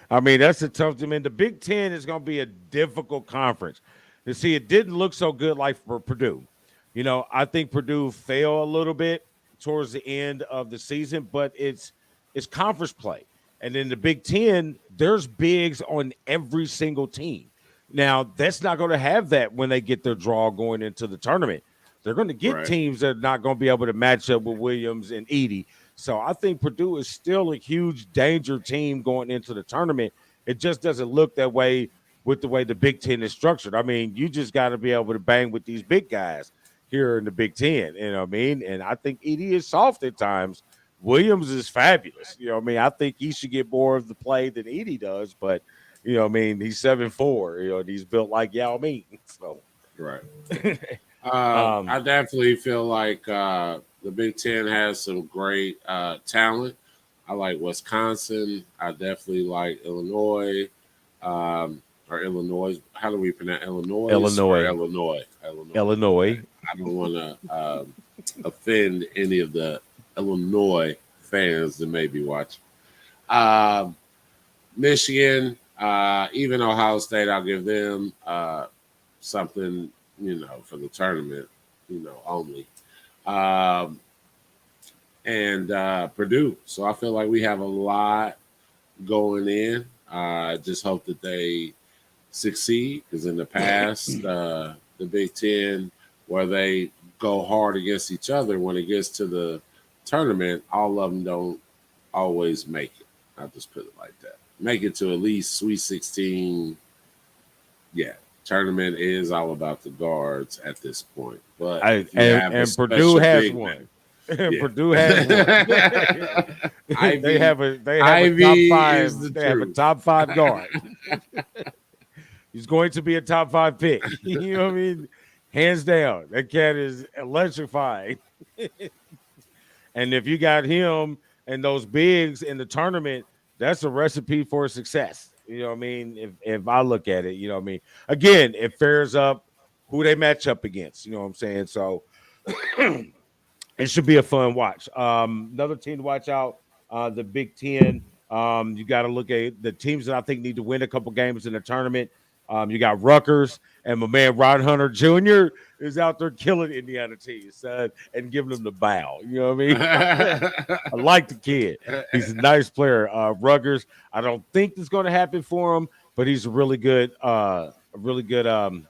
Speaker 1: I mean, that's a tough to mean. The Big Ten is going to be a difficult conference. You see, it didn't look so good like for Purdue. I think Purdue fell a little bit towards the end of the season, but it's conference play. And in the Big Ten, there's bigs on every single team. Now, that's not going to have that when they get their draw going into the tournament. They're going to get
Speaker 2: Right.
Speaker 1: teams that are not going to be able to match up with Williams and Edey. So I think Purdue is still a huge danger team going into the tournament. It just doesn't look that way with the way the Big Ten is structured. I mean, you just got to be able to bang with these big guys here in the Big Ten. You know what I mean? And I think Edey is soft at times. Williams is fabulous. You know what I mean? I think he should get more of the play than Edey does, but I mean, he's 7'4", and he's built like Yao Ming. So
Speaker 2: Right.
Speaker 1: Um,
Speaker 2: I definitely feel like the Big Ten has some great talent. I like Wisconsin. I definitely like Illinois. Or Illinois. How do we pronounce Illinois?
Speaker 1: Illinois.
Speaker 2: Or Illinois.
Speaker 1: Illinois.
Speaker 2: I don't want to offend any of the Illinois fans that may be watching. Michigan, even Ohio State, I'll give them something, for the tournament, only. And Purdue. So I feel like we have a lot going in. I just hope that they succeed, because in the past, the Big Ten, where they go hard against each other, when it gets to the tournament, all of them don't always make it. I'll just put it like that. Make it to at least Sweet 16. Yeah, tournament is all about the guards at this point. But
Speaker 1: and Purdue has one.
Speaker 2: Yeah.
Speaker 1: Purdue has one. They have a
Speaker 2: Ivy
Speaker 1: top five.
Speaker 2: is the
Speaker 1: They have a
Speaker 2: truth.
Speaker 1: top 5 guard. He's going to be a top 5 pick. You know what I mean? Hands down. That cat is electrifying. And if you got him and those bigs in the tournament, that's a recipe for success. You know what I mean? If I look at it, you know what I mean. Again, it fares up who they match up against. You know what I'm saying? So it should be a fun watch. Another team to watch out, the Big Ten. You got to look at the teams that I think need to win a couple games in the tournament. You got Rutgers, and my man Rod Hunter Jr. is out there killing Indiana teams, son, and giving them the bow. You know what I mean? I like the kid. He's a nice player. Rutgers, I don't think it's going to happen for him, but he's a really good guy to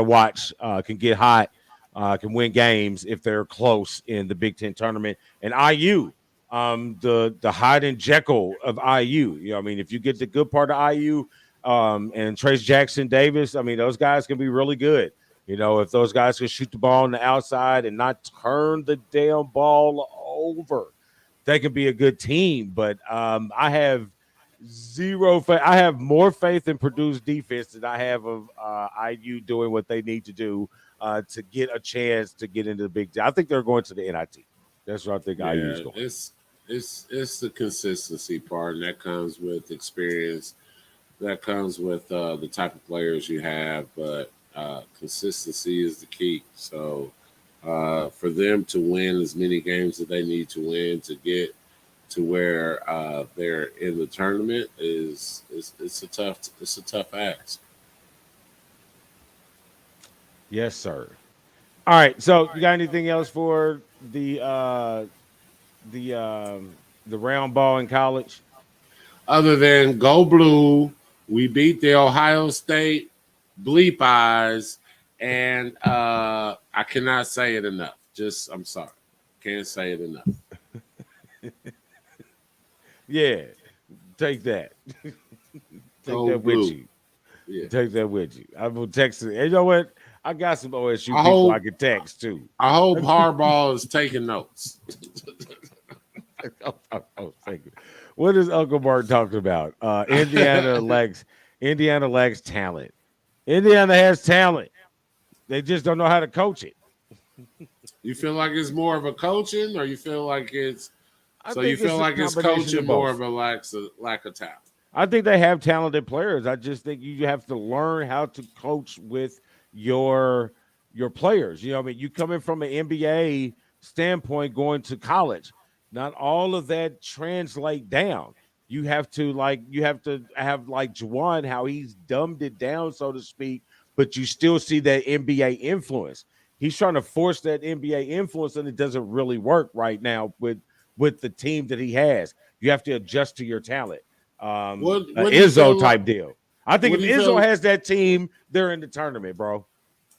Speaker 1: watch. Can get hot, can win games if they're close in the Big Ten tournament. And IU, the Hyde and Jekyll of IU. You know, I mean, if you get the good part of IU, and Trace Jackson Davis, I mean, those guys can be really good. You know, if those guys can shoot the ball on the outside and not turn the damn ball over, they can be a good team. But I have zero faith. I have more faith in Purdue's defense than I have of IU doing what they need to do to get a chance to get into the Big Ten. I think they're going to the NIT. That's what I think IU is going.
Speaker 2: It's the consistency part, and that comes with experience. That comes with the type of players you have, but consistency is the key. So for them to win as many games that they need to win to get to where they're in the tournament is it's a tough ask.
Speaker 1: Yes, sir. All right. So you got anything else for the round ball in college?
Speaker 2: Other than go blue, we beat the Ohio State bleep eyes, and I cannot say it enough. I'm sorry, can't say it enough.
Speaker 1: Yeah, take that. Take
Speaker 2: Go
Speaker 1: that
Speaker 2: blue.
Speaker 1: with you.
Speaker 2: Yeah.
Speaker 1: Take that with you. I will text it. And you know what? I got some OSU
Speaker 2: I
Speaker 1: people
Speaker 2: hope-
Speaker 1: I can text too.
Speaker 2: I hope Harbaugh is taking notes.
Speaker 1: Thank you. What is Uncle Martin talking about? Indiana lacks talent. Indiana has talent. They just don't know how to coach it.
Speaker 2: You feel like it's more of a coaching, or you feel like it's
Speaker 1: I
Speaker 2: so
Speaker 1: think
Speaker 2: you feel
Speaker 1: a
Speaker 2: like it's
Speaker 1: combination
Speaker 2: coaching
Speaker 1: of
Speaker 2: more
Speaker 1: both.
Speaker 2: of a lack of talent.
Speaker 1: I think they have talented players. I just think you have to learn how to coach with your players. You know, I mean, you come in from an NBA standpoint going to college. Not all of that translate down. You have to have like Juwan, how he's dumbed it down, so to speak, but you still see that NBA influence. He's trying to force that NBA influence, and it doesn't really work right now with the team that he has. You have to adjust to your talent.
Speaker 2: What do you
Speaker 1: Izzo
Speaker 2: feel
Speaker 1: type
Speaker 2: like?
Speaker 1: deal. I think
Speaker 2: What
Speaker 1: if
Speaker 2: do you
Speaker 1: Izzo
Speaker 2: feel?
Speaker 1: has that team, they're in the tournament, bro.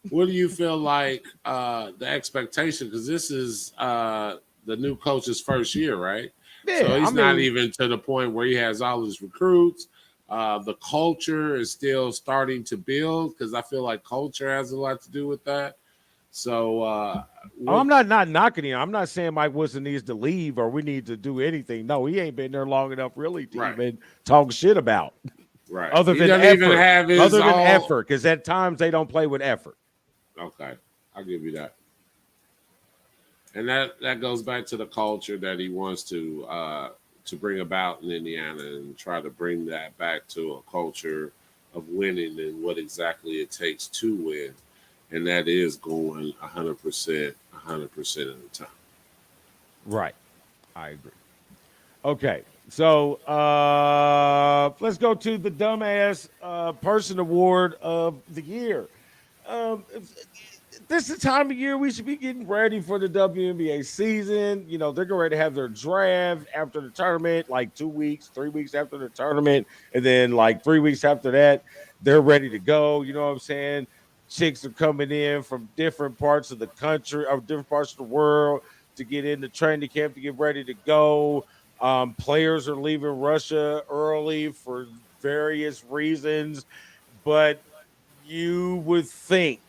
Speaker 2: What do you feel like the expectation? Because this is the new coach's first year, right? So
Speaker 1: Yeah, I
Speaker 2: he's not
Speaker 1: mean,
Speaker 2: even to the point where he has all his recruits. The culture is still starting to build because I feel like culture has a lot to do with that. So,
Speaker 1: I'm not knocking him. I'm not saying Mike Wilson needs to leave or we need to do anything. No, he ain't been there long enough really to
Speaker 2: right,
Speaker 1: even talk shit about.
Speaker 2: right.
Speaker 1: Other
Speaker 2: He
Speaker 1: than
Speaker 2: doesn't even
Speaker 1: effort.
Speaker 2: have his
Speaker 1: Other than
Speaker 2: all.
Speaker 1: effort, because at times they don't play with effort.
Speaker 2: Okay, I'll give you that. And that goes back to the culture that he wants to bring about in Indiana and try to bring that back to a culture of winning and what exactly it takes to win, and that is going 100%, 100% of the time.
Speaker 1: Right. I agree. Okay. So let's go to the dumbass person award of the year. This is the time of year we should be getting ready for the WNBA season. You know, they're going to have their draft after the tournament, like 2 weeks, 3 weeks after the tournament. And then, like 3 weeks after that, they're ready to go. You know what I'm saying? Chicks are coming in from different parts of the country or different parts of the world to get into training camp to get ready to go. Players are leaving Russia early for various reasons, but you would think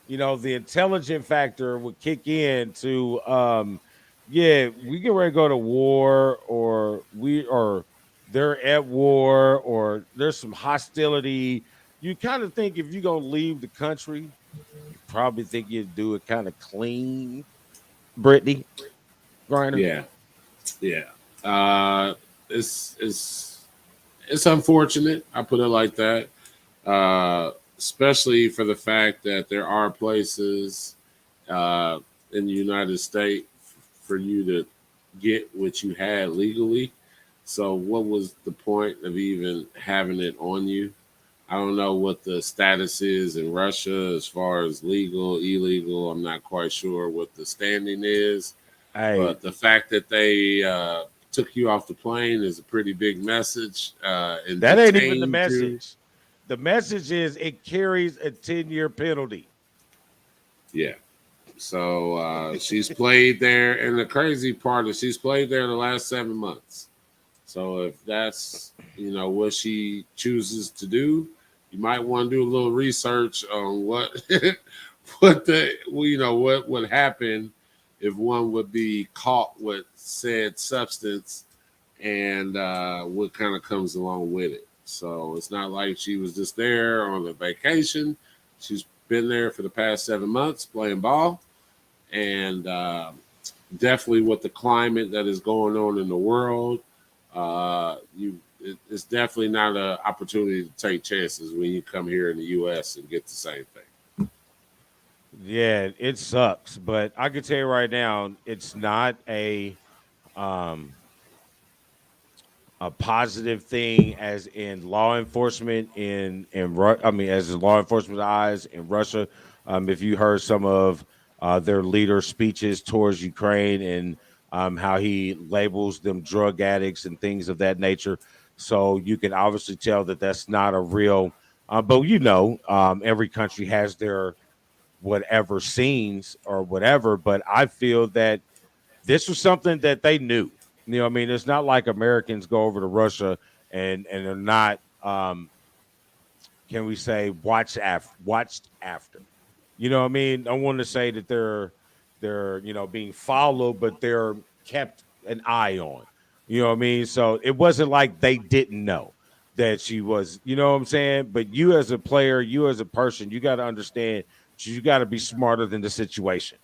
Speaker 1: the intelligent factor would kick in to yeah, we get ready to go to war or they're at war or there's some hostility. You kind of think if you're gonna leave the country, you probably think you'd do it kind of clean, Brittany Griner.
Speaker 2: Yeah, yeah. it's unfortunate. I put it like that, especially for the fact that there are places uh, in the United States for you to get what you had legally. So, what was the point of even having it on you? I don't know what the status is in Russia as far as legal, illegal. I'm not quite sure what the standing is,
Speaker 1: Hey,
Speaker 2: but the fact that they took you off the plane is a pretty big message and
Speaker 1: that ain't even the
Speaker 2: detained you.
Speaker 1: message. The message is it carries a 10-year penalty.
Speaker 2: Yeah. So she's played there, and the crazy part is she's played there the last 7 months. So if that's what she chooses to do, you might want to do a little research on what what would happen if one would be caught with said substance and what kind of comes along with it. So it's not like she was just there on a vacation. She's been there for the past 7 months playing ball, and definitely with the climate that is going on in the world, it's definitely not an opportunity to take chances when you come here in the U.S. and get the same thing.
Speaker 1: Yeah, it sucks, but I can tell you right now, it's not um a positive thing as in law enforcement I mean as in law enforcement eyes in Russia. If you heard some of their leader speeches towards Ukraine and how he labels them drug addicts and things of that nature, so you can obviously tell that that's not a real. But every country has their whatever scenes or whatever. But I feel that this was something that they knew. I mean, it's not like Americans go over to Russia and they're not can we say watched after. I mean, I want to say that they're being followed, but they're kept an eye on. You know what I mean? So it wasn't like they didn't know that she was, you know what I'm saying? But you as a player, you as a person, you got to understand you got to be smarter than the situation.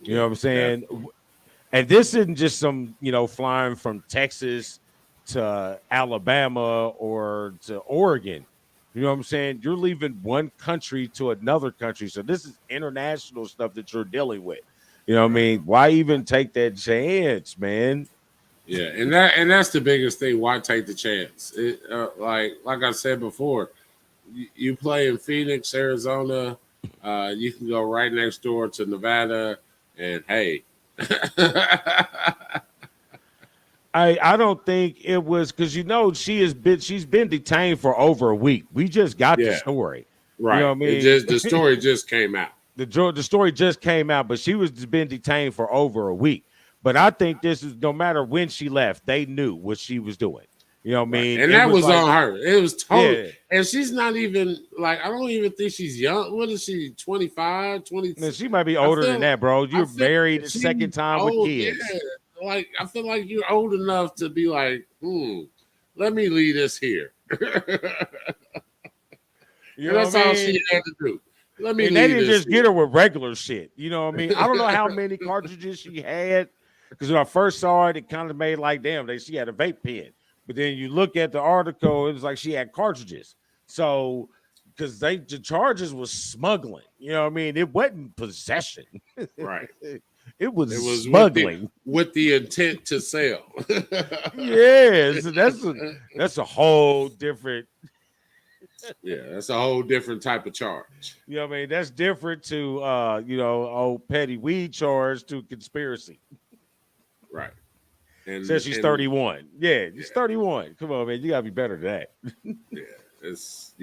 Speaker 1: You know
Speaker 2: Yeah,
Speaker 1: what I'm saying?
Speaker 2: definitely.
Speaker 1: And this isn't just some, flying from Texas to Alabama or to Oregon. You know what I'm saying? You're leaving one country to another country. So this is international stuff that you're dealing with. You know what I
Speaker 2: Right.
Speaker 1: mean? Why even take that chance, man?
Speaker 2: Yeah, and that's the biggest thing. Why take the chance? Like I said before, you play in Phoenix, Arizona. You can go right next door to Nevada, and hey,
Speaker 1: I don't think it was because she's been detained for over a week. We just got the
Speaker 2: yeah,
Speaker 1: story. You know
Speaker 2: right.
Speaker 1: what I
Speaker 2: It
Speaker 1: mean?
Speaker 2: just the story just came out.
Speaker 1: The story just came out, but she was been detained for over a week. But I think this is no matter when she left, they knew what she was doing. You know what I
Speaker 2: Right.
Speaker 1: mean?
Speaker 2: And
Speaker 1: It
Speaker 2: that
Speaker 1: was
Speaker 2: was
Speaker 1: like,
Speaker 2: on her. It was total.
Speaker 1: yeah,
Speaker 2: And she's not even like, I don't even think she's young. What is she, 25, 20?
Speaker 1: man, she might be
Speaker 2: I
Speaker 1: older than
Speaker 2: feel
Speaker 1: that, bro.
Speaker 2: I
Speaker 1: You're
Speaker 2: feel
Speaker 1: married
Speaker 2: like
Speaker 1: a
Speaker 2: she's
Speaker 1: second time with
Speaker 2: old. Yeah.
Speaker 1: kids.
Speaker 2: Like I feel like you're old enough to be like, let me leave this here.
Speaker 1: You
Speaker 2: And
Speaker 1: know what
Speaker 2: that's
Speaker 1: I
Speaker 2: all she
Speaker 1: mean?
Speaker 2: had to do. Let me
Speaker 1: And they
Speaker 2: leave
Speaker 1: didn't
Speaker 2: this
Speaker 1: just get
Speaker 2: here.
Speaker 1: her with regular shit. You know what I mean? I don't know how many cartridges she had because when I first saw it, it kind of made like, damn, she had a vape pen. But then you look at the article, it was like she had cartridges. So, because the charges was smuggling. You know what I mean? It wasn't possession.
Speaker 2: Right.
Speaker 1: It was
Speaker 2: It was
Speaker 1: smuggling.
Speaker 2: with the intent to sell.
Speaker 1: Yes, that's a whole different.
Speaker 2: Yeah, that's a whole different type of charge.
Speaker 1: You know what I mean? That's different to old petty weed charge to conspiracy.
Speaker 2: Right.
Speaker 1: Says
Speaker 2: And
Speaker 1: she's
Speaker 2: and
Speaker 1: 31. Yeah,
Speaker 2: yeah,
Speaker 1: she's 31. Come on, man. You gotta be better than that.
Speaker 2: yeah, it's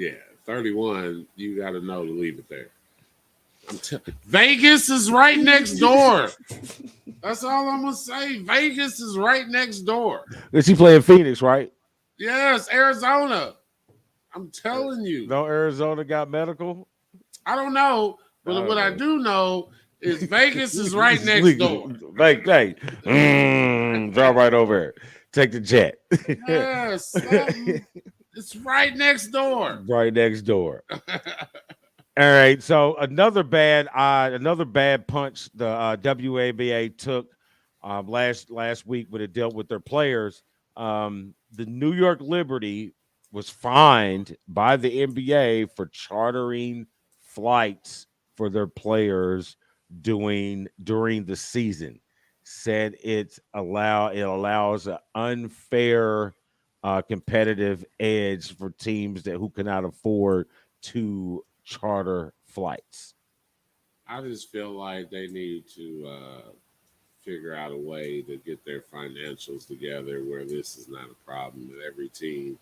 Speaker 2: 31. You got to know to leave it there. Vegas is right next door. That's all I'm gonna say. Vegas is right next door.
Speaker 1: Is she playing Phoenix, right?
Speaker 2: Yes, Arizona. I'm telling you.
Speaker 1: No, Arizona got medical.
Speaker 2: I don't know,
Speaker 1: I
Speaker 2: but
Speaker 1: don't
Speaker 2: what I
Speaker 1: know.
Speaker 2: do know is Vegas is right next door.
Speaker 1: Hey, drive right over here. Take the jet.
Speaker 2: Yes, it's right next door.
Speaker 1: Right next door. All right. So another bad punch the WABA took last week when it dealt with their players The New York Liberty was fined by the NBA for chartering flights for their players during the season. Said it allows an unfair competitive edge for teams that who cannot afford to charter flights.
Speaker 2: I just feel like they need to figure out a way to get their financials together where this is not a problem. That every team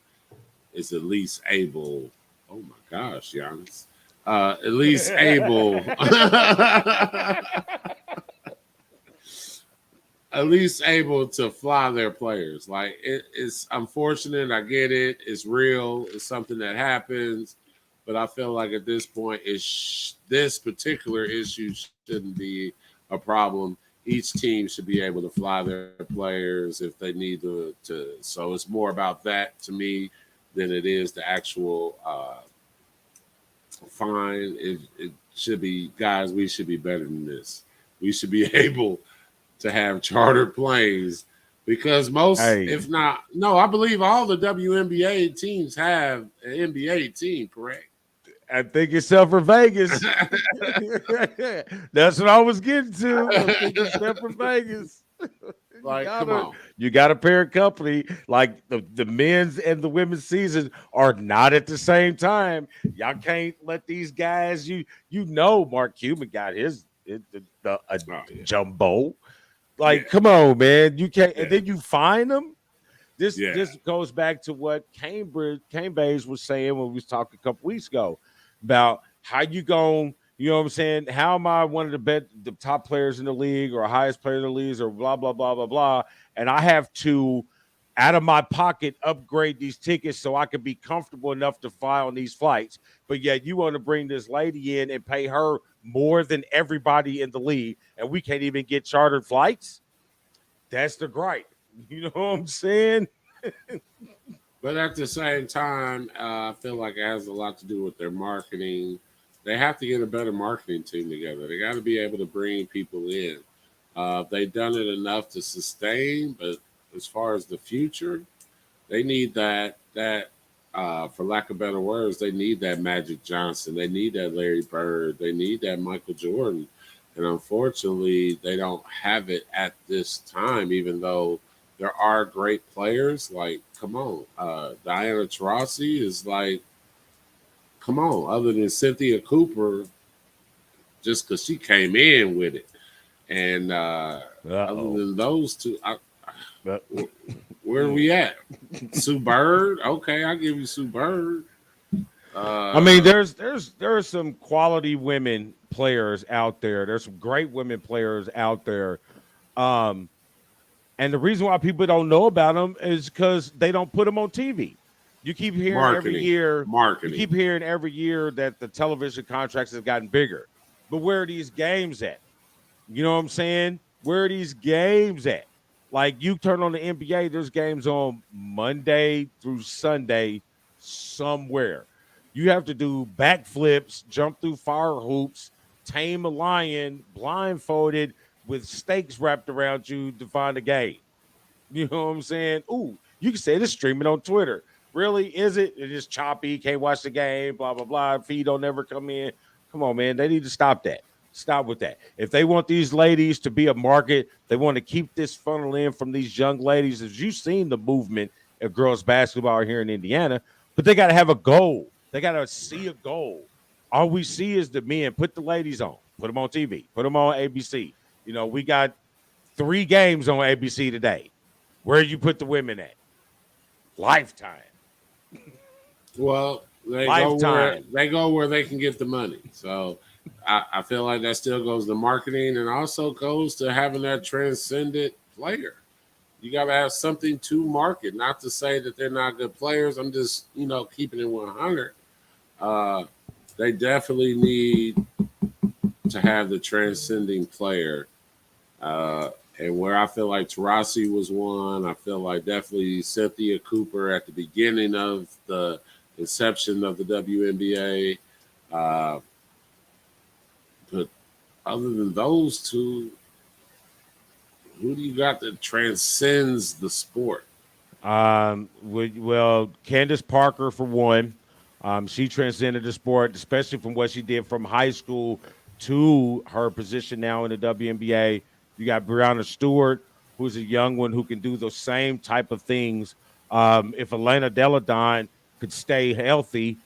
Speaker 2: is at least able. Oh my gosh, Giannis. At least able. At least able to fly their players. Like it's unfortunate. I get it. It's real. It's something that happens. But I feel like at this point, this particular issue shouldn't be a problem. Each team should be able to fly their players if they need to. So it's more about that to me than it is the actual fine. It should be, guys. We should be better than this. We should be able to have chartered planes because most,
Speaker 1: Hey,
Speaker 2: if not, no, I believe all the WNBA teams have an NBA team, correct?
Speaker 1: I think yourself for Vegas. That's what I was getting to. I think yourself for Vegas. You
Speaker 2: Like, come
Speaker 1: gotta
Speaker 2: on.
Speaker 1: you gotta parent company. Like the men's and the women's seasons are not at the same time. Y'all can't let these guys. Mark Cuban got the a
Speaker 2: Oh, yeah.
Speaker 1: jumbo.
Speaker 2: Yeah.
Speaker 1: Like, come on, man. You can't, and
Speaker 2: Yeah.
Speaker 1: then you find them. This
Speaker 2: Yeah.
Speaker 1: this goes back to what Cambridge was saying when we was talking a couple weeks ago about how you going, you know what I'm saying? How am I one of the top players in the league or highest player in the league or blah blah blah blah blah, and I have to out of my pocket upgrade these tickets so I can be comfortable enough to fly on these flights. But yet you want to bring this lady in and pay her more than everybody in the league, and we can't even get chartered flights. That's the gripe. You know what I'm saying?
Speaker 2: But at the same time, I feel like it has a lot to do with their marketing. They have to get a better marketing team together. They got to be able to bring people in. They've done it enough to sustain, but as far as the future, they need that for lack of better words, they need that Magic Johnson. They need that Larry Bird. They need that Michael Jordan. And unfortunately, they don't have it at this time, even though there are great players. Like, come on. Diana Taurasi is like, come on. Other than Cynthia Cooper, just because she came in with it. And other
Speaker 1: Uh-oh.
Speaker 2: than those two,
Speaker 1: Uh,
Speaker 2: where are we at? Sue Bird? Okay, I'll give you Sue Bird.
Speaker 1: I mean,
Speaker 2: Uh,
Speaker 1: there are some quality women players out there. There's some great women players out there. Um, and the reason why people don't know about them is because they don't put them on TV. You keep hearing every
Speaker 2: marketing.
Speaker 1: year, you
Speaker 2: Marketing.
Speaker 1: keep hearing every year that the television contracts have gotten bigger. But where are these games at? You know what I'm saying? Where are these games at? Like you turn on the NBA, there's games on Monday through Sunday somewhere. You have to do backflips, jump through fire hoops, tame a lion blindfolded with stakes wrapped around you to find a game. You know what I'm saying? Ooh, you can say it's streaming on Twitter. Really? Is it? It's just choppy. Can't watch the game. Blah blah blah. Feed don't never come in. Come on, man. They need to stop that. Stop with that. If they want these ladies to be a market, they want to keep this funnel in from these young ladies. As you've seen the movement of girls basketball here in Indiana, but they got to have a goal. They got to see a goal. All we see is the men. Put the ladies on. Put them on TV. Put them on ABC. You know, we got 3 games on ABC today. Where you put the women at? Lifetime.
Speaker 2: Well,
Speaker 1: Lifetime.
Speaker 2: they go where they can get the money. So I feel like that still goes to marketing and also goes to having that transcendent player. You got to have something to market. Not to say that they're not good players. I'm just keeping it 100. Uh, they definitely need to have the transcending player. And where I feel like Tarasi was one, I feel like definitely Cynthia Cooper at the beginning of the inception of the WNBA. Uh, but other than those two, who do you got that transcends the sport?
Speaker 1: Well, Candace Parker for one, she transcended the sport, especially from what she did from high school to her position now in the WNBA. You got Brianna Stewart, who's a young one who can do those same type of things. If Elena Deladon could stay healthy,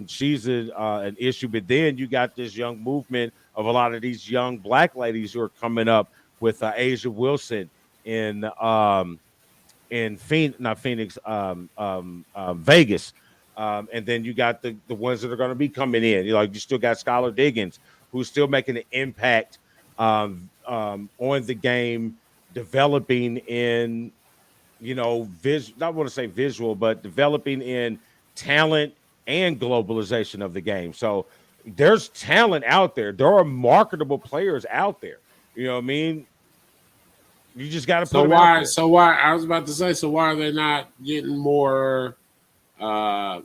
Speaker 1: she's an issue. But then you got this young movement of a lot of these young black ladies who are coming up with Asia Wilson in Phoenix, not Phoenix, Vegas. And then you got the ones that are going to be coming in. You still got Skylar Diggins, who's still making an impact on the game, developing in not want to say visual, but developing in talent and globalization of the game. So there's talent out there. There are marketable players out there. You know what I mean? You just got to put
Speaker 2: So
Speaker 1: them out
Speaker 2: why?
Speaker 1: there.
Speaker 2: So why? I was about to say. So why are they not getting more uh,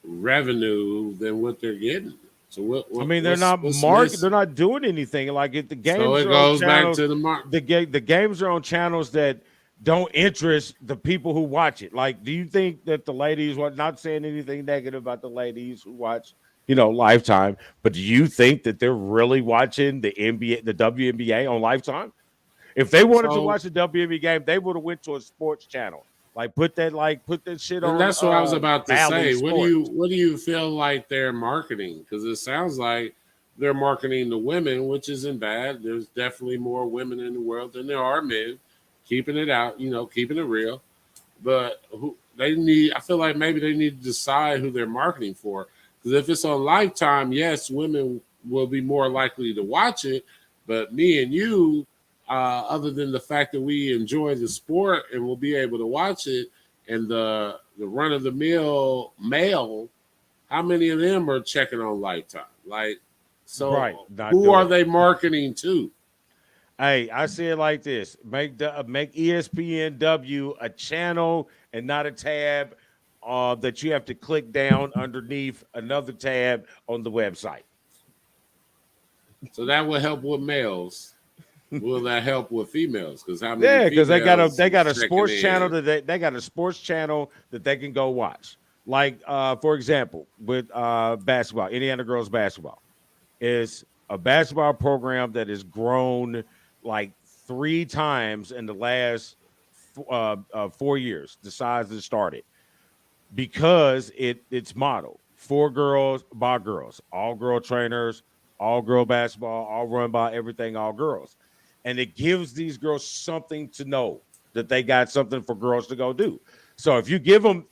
Speaker 2: revenue than what they're getting? So
Speaker 1: I mean, they're not
Speaker 2: what's
Speaker 1: they're
Speaker 2: missing?
Speaker 1: not doing anything. Like if the
Speaker 2: So
Speaker 1: games
Speaker 2: it
Speaker 1: are on
Speaker 2: goes back
Speaker 1: channels,
Speaker 2: to the mark.
Speaker 1: the games are on channels that don't interest the people who watch it. Like, do you think that the ladies, what not saying anything negative about the ladies who watch, Lifetime, but do you think that they're really watching the NBA, the WNBA on Lifetime? If they wanted to
Speaker 2: So
Speaker 1: watch the WNBA game, they would have went to a sports channel. Put that shit
Speaker 2: and
Speaker 1: on
Speaker 2: that's what I was about to
Speaker 1: Valley
Speaker 2: say.
Speaker 1: Sports.
Speaker 2: What do you feel like they're marketing? Because it sounds like they're marketing to women, which isn't bad. There's definitely more women in the world than there are men. Keeping it out, keeping it real. But who they need, I feel like maybe they need to decide who they're marketing for. Because if it's on Lifetime, yes, women will be more likely to watch it. But me and you, other than the fact that we enjoy the sport and will be able to watch it, and the run of the mill male, how many of them are checking on Lifetime? Like,
Speaker 1: Right,
Speaker 2: so
Speaker 1: not
Speaker 2: who are
Speaker 1: doing it.
Speaker 2: they marketing to?
Speaker 1: Hey, I say it like this: make ESPNW a channel and not a tab that you have to click down underneath another tab on the website.
Speaker 2: So that will help with males. Will that help with females? Because how many
Speaker 1: Yeah, because
Speaker 2: females
Speaker 1: they got
Speaker 2: is
Speaker 1: a
Speaker 2: checking
Speaker 1: sports channel
Speaker 2: in?
Speaker 1: that they got a sports channel that they can go watch. Like for example, with basketball, Indiana girls basketball is a basketball program that has grown like three times in the last 4 years. The size it started because it's modeled for girls by girls, all girl trainers, all girl basketball, all run by everything, all girls, and it gives these girls something to know that they got something for girls to go do. So if you give it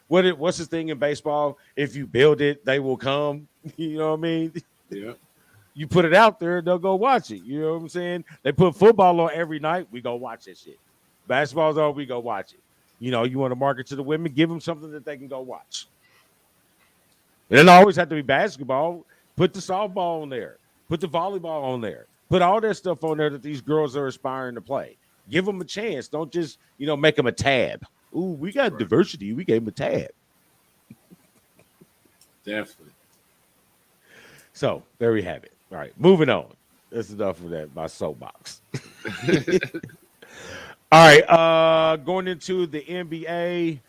Speaker 1: what's the thing in baseball? If you build it, they will come. You know what I mean?
Speaker 2: Yeah,
Speaker 1: You put it out there, they'll go watch it. You know what I'm saying? They put football on every night. We go watch that shit. Basketball's on, we go watch it. You want to market to the women, give them something that they can go watch. It doesn't always have to be basketball. Put the softball on there. Put the volleyball on there. Put all that stuff on there that these girls are aspiring to play. Give them a chance. Don't just, make them a tab. Ooh, we got
Speaker 2: right.
Speaker 1: diversity. We gave them a tab.
Speaker 2: Definitely.
Speaker 1: So there we have it. All right, moving on. That's enough of that. My soapbox. All right, going into the NBA,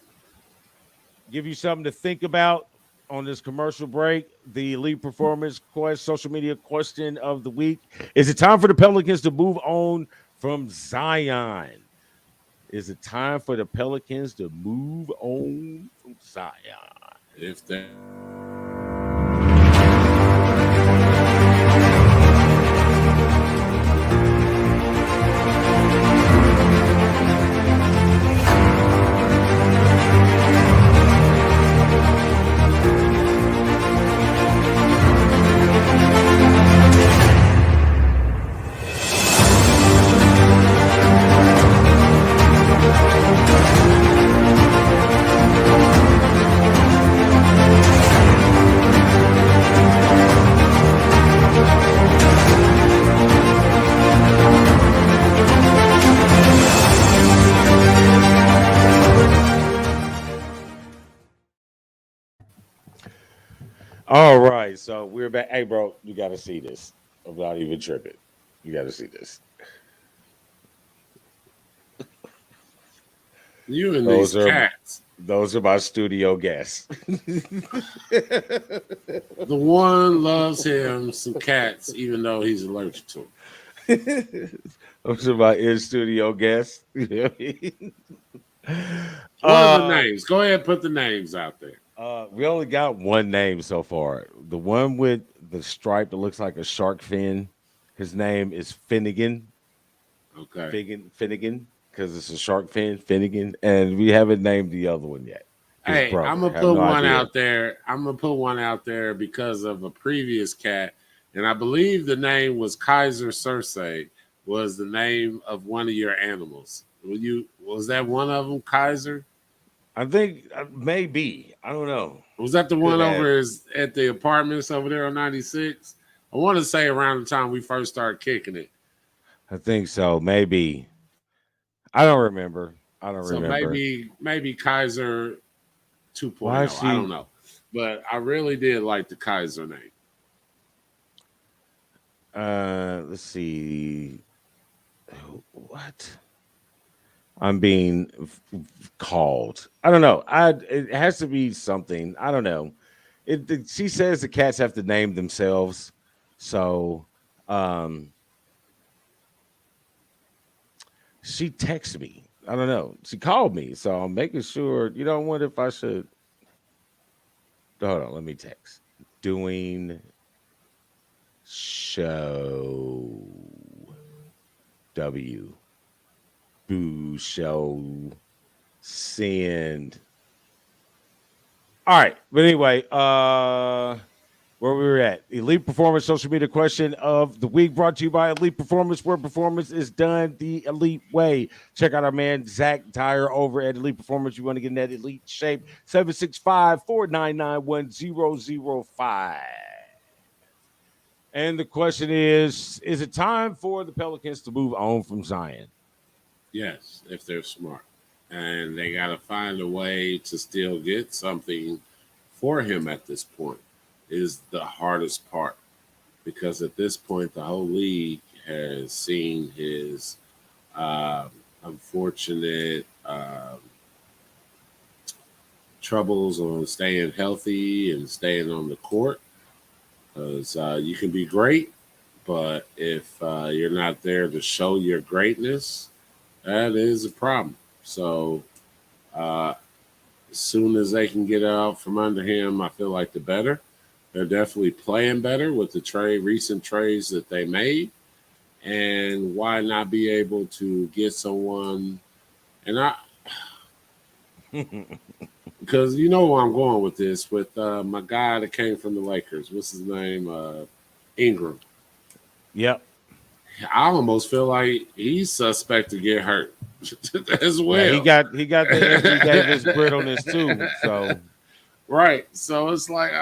Speaker 1: give you something to think about on this commercial break. The Elite Performance Quest social media question of the week: is it time for the Pelicans to move on from Zion? Is it time for the Pelicans to move on from Zion?
Speaker 2: If that.
Speaker 1: All right, so we're back. Hey, bro, you got to see this. I'm not even tripping. You got to see this.
Speaker 2: You and these
Speaker 1: Those are
Speaker 2: cats.
Speaker 1: those are my studio guests.
Speaker 2: The one loves him some cats, even though he's allergic to them.
Speaker 1: Those are my in studio guests. You know what I mean?
Speaker 2: What are the names? Go ahead and put the names out there.
Speaker 1: We only got one name so far. The one with the stripe that looks like a shark fin. His name is Finnegan.
Speaker 2: Okay.
Speaker 1: Finnegan, because it's a shark fin, Finnegan, and we haven't named the other one yet. His
Speaker 2: Hey, I'm
Speaker 1: brother.
Speaker 2: gonna
Speaker 1: Have
Speaker 2: put
Speaker 1: no
Speaker 2: one
Speaker 1: idea.
Speaker 2: out there. I'm gonna put one out there because of a previous cat, and I believe the name was Kaiser Circe. Was the name of one of your animals? Was that one of them? Kaiser?
Speaker 1: I think maybe. I don't know.
Speaker 2: Was that the
Speaker 1: Could
Speaker 2: one
Speaker 1: have.
Speaker 2: over at the apartments over there on 96? I want to say around the time we first started kicking it.
Speaker 1: I think so. Maybe. I don't remember. I don't
Speaker 2: So
Speaker 1: remember.
Speaker 2: maybe Kaiser
Speaker 1: Why is
Speaker 2: 2.0. I don't
Speaker 1: she?
Speaker 2: know. But I really did like the Kaiser name.
Speaker 1: Let's see. What? I'm being called. I don't know. It has to be something. I don't know. She says the cats have to name themselves. So um she texted me. I don't know. She called me. So I'm making sure, I wonder if I should hold on, let me text. Doing show W Boo show send. All right. But anyway, where we were at. Elite Performance social media question of the week brought to you by Elite Performance, where performance is done the elite way. Check out our man Zach Dyer over at Elite Performance. You want to get in that elite shape. 765-499-1005. And the question is it time for the Pelicans to move on from Zion?
Speaker 2: Yes, if they're smart. And they got to find a way to still get something for him at this point, is the hardest part. Because at this point, the whole league has seen his unfortunate troubles on staying healthy and staying on the court. Because you can be great, but if you're not there to show your greatness, that is a problem. So, uh, as soon as they can get out from under him, I feel like the better. They're definitely playing better with the recent trades that they made. And why not be able to get someone? And because you know where I'm going with this, with my guy that came from the Lakers. What's his name? Ingram.
Speaker 1: Yep.
Speaker 2: I almost feel like he's suspect to get hurt as
Speaker 1: Yeah, he
Speaker 2: well.
Speaker 1: got the Anthony Davis brittleness too. So
Speaker 2: Right. So it's like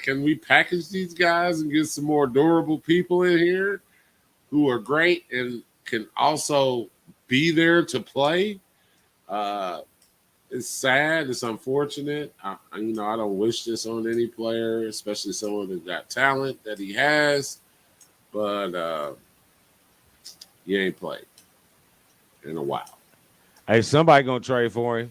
Speaker 2: can we package these guys and get some more durable people in here who are great and can also be there to play? Uh it's sad, it's unfortunate. I don't wish this on any player, especially someone that got talent that he has, but he ain't played in a while.
Speaker 1: hey, somebody gonna trade for him.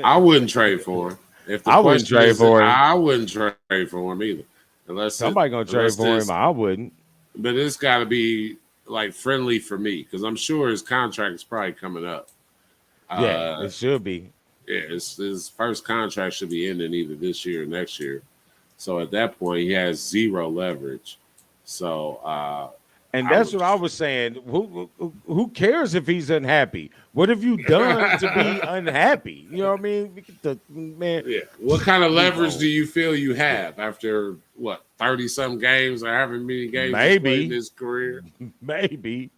Speaker 2: I wouldn't trade for him. If the
Speaker 1: I wouldn't
Speaker 2: question
Speaker 1: trade
Speaker 2: is,
Speaker 1: for him.
Speaker 2: I wouldn't trade for him either,
Speaker 1: Somebody gonna trade
Speaker 2: unless
Speaker 1: for him.
Speaker 2: this.
Speaker 1: I wouldn't.
Speaker 2: But it's got to be like friendly for me because I'm sure his contract is probably coming up.
Speaker 1: Yeah,
Speaker 2: Uh,
Speaker 1: it should be.
Speaker 2: yeah, his first contract should be ending either this year or next year. So at that point, he has zero leverage. So
Speaker 1: And
Speaker 2: I
Speaker 1: that's
Speaker 2: would.
Speaker 1: what I was saying. Who cares if he's unhappy? What have you done to be unhappy? You know what I mean? We get the man.
Speaker 2: Yeah. What kind of
Speaker 1: Move
Speaker 2: leverage
Speaker 1: on.
Speaker 2: do you feel you have after what 30 some games or however many games he's played in
Speaker 1: Maybe,
Speaker 2: his career?
Speaker 1: maybe